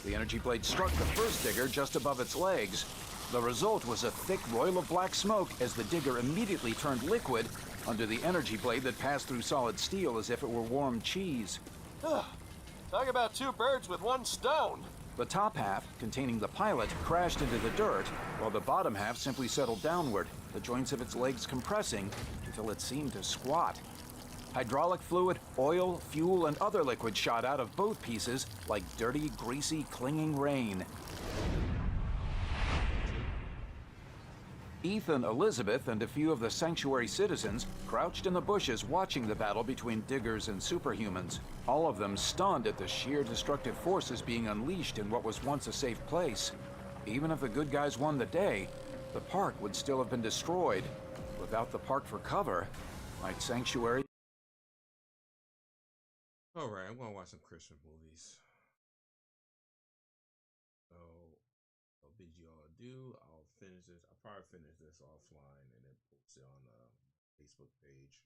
A: The energy blade struck the first digger just above its legs. The result was a thick roil of black smoke as the digger immediately turned liquid under the energy blade that passed through solid steel as if it were warm cheese.
D: Talk about two birds with one stone.
A: The top half, containing the pilot, crashed into the dirt, while the bottom half simply settled downward, the joints of its legs compressing until it seemed to squat. Hydraulic fluid, oil, fuel, and other liquids shot out of both pieces like dirty, greasy, clinging rain. Ethan, Elizabeth, and a few of the sanctuary citizens crouched in the bushes watching the battle between diggers and superhumans, all of them stunned at the sheer destructive forces being unleashed in what was once a safe place. Even if the good guys won the day, the park would still have been destroyed. Without the park for cover, like Sanctuary.
T: All right, I'm gonna watch some Christmas movies. So I'll bid you all adieu. I'll finish this. I'll probably finish this offline and then post it on the Facebook page.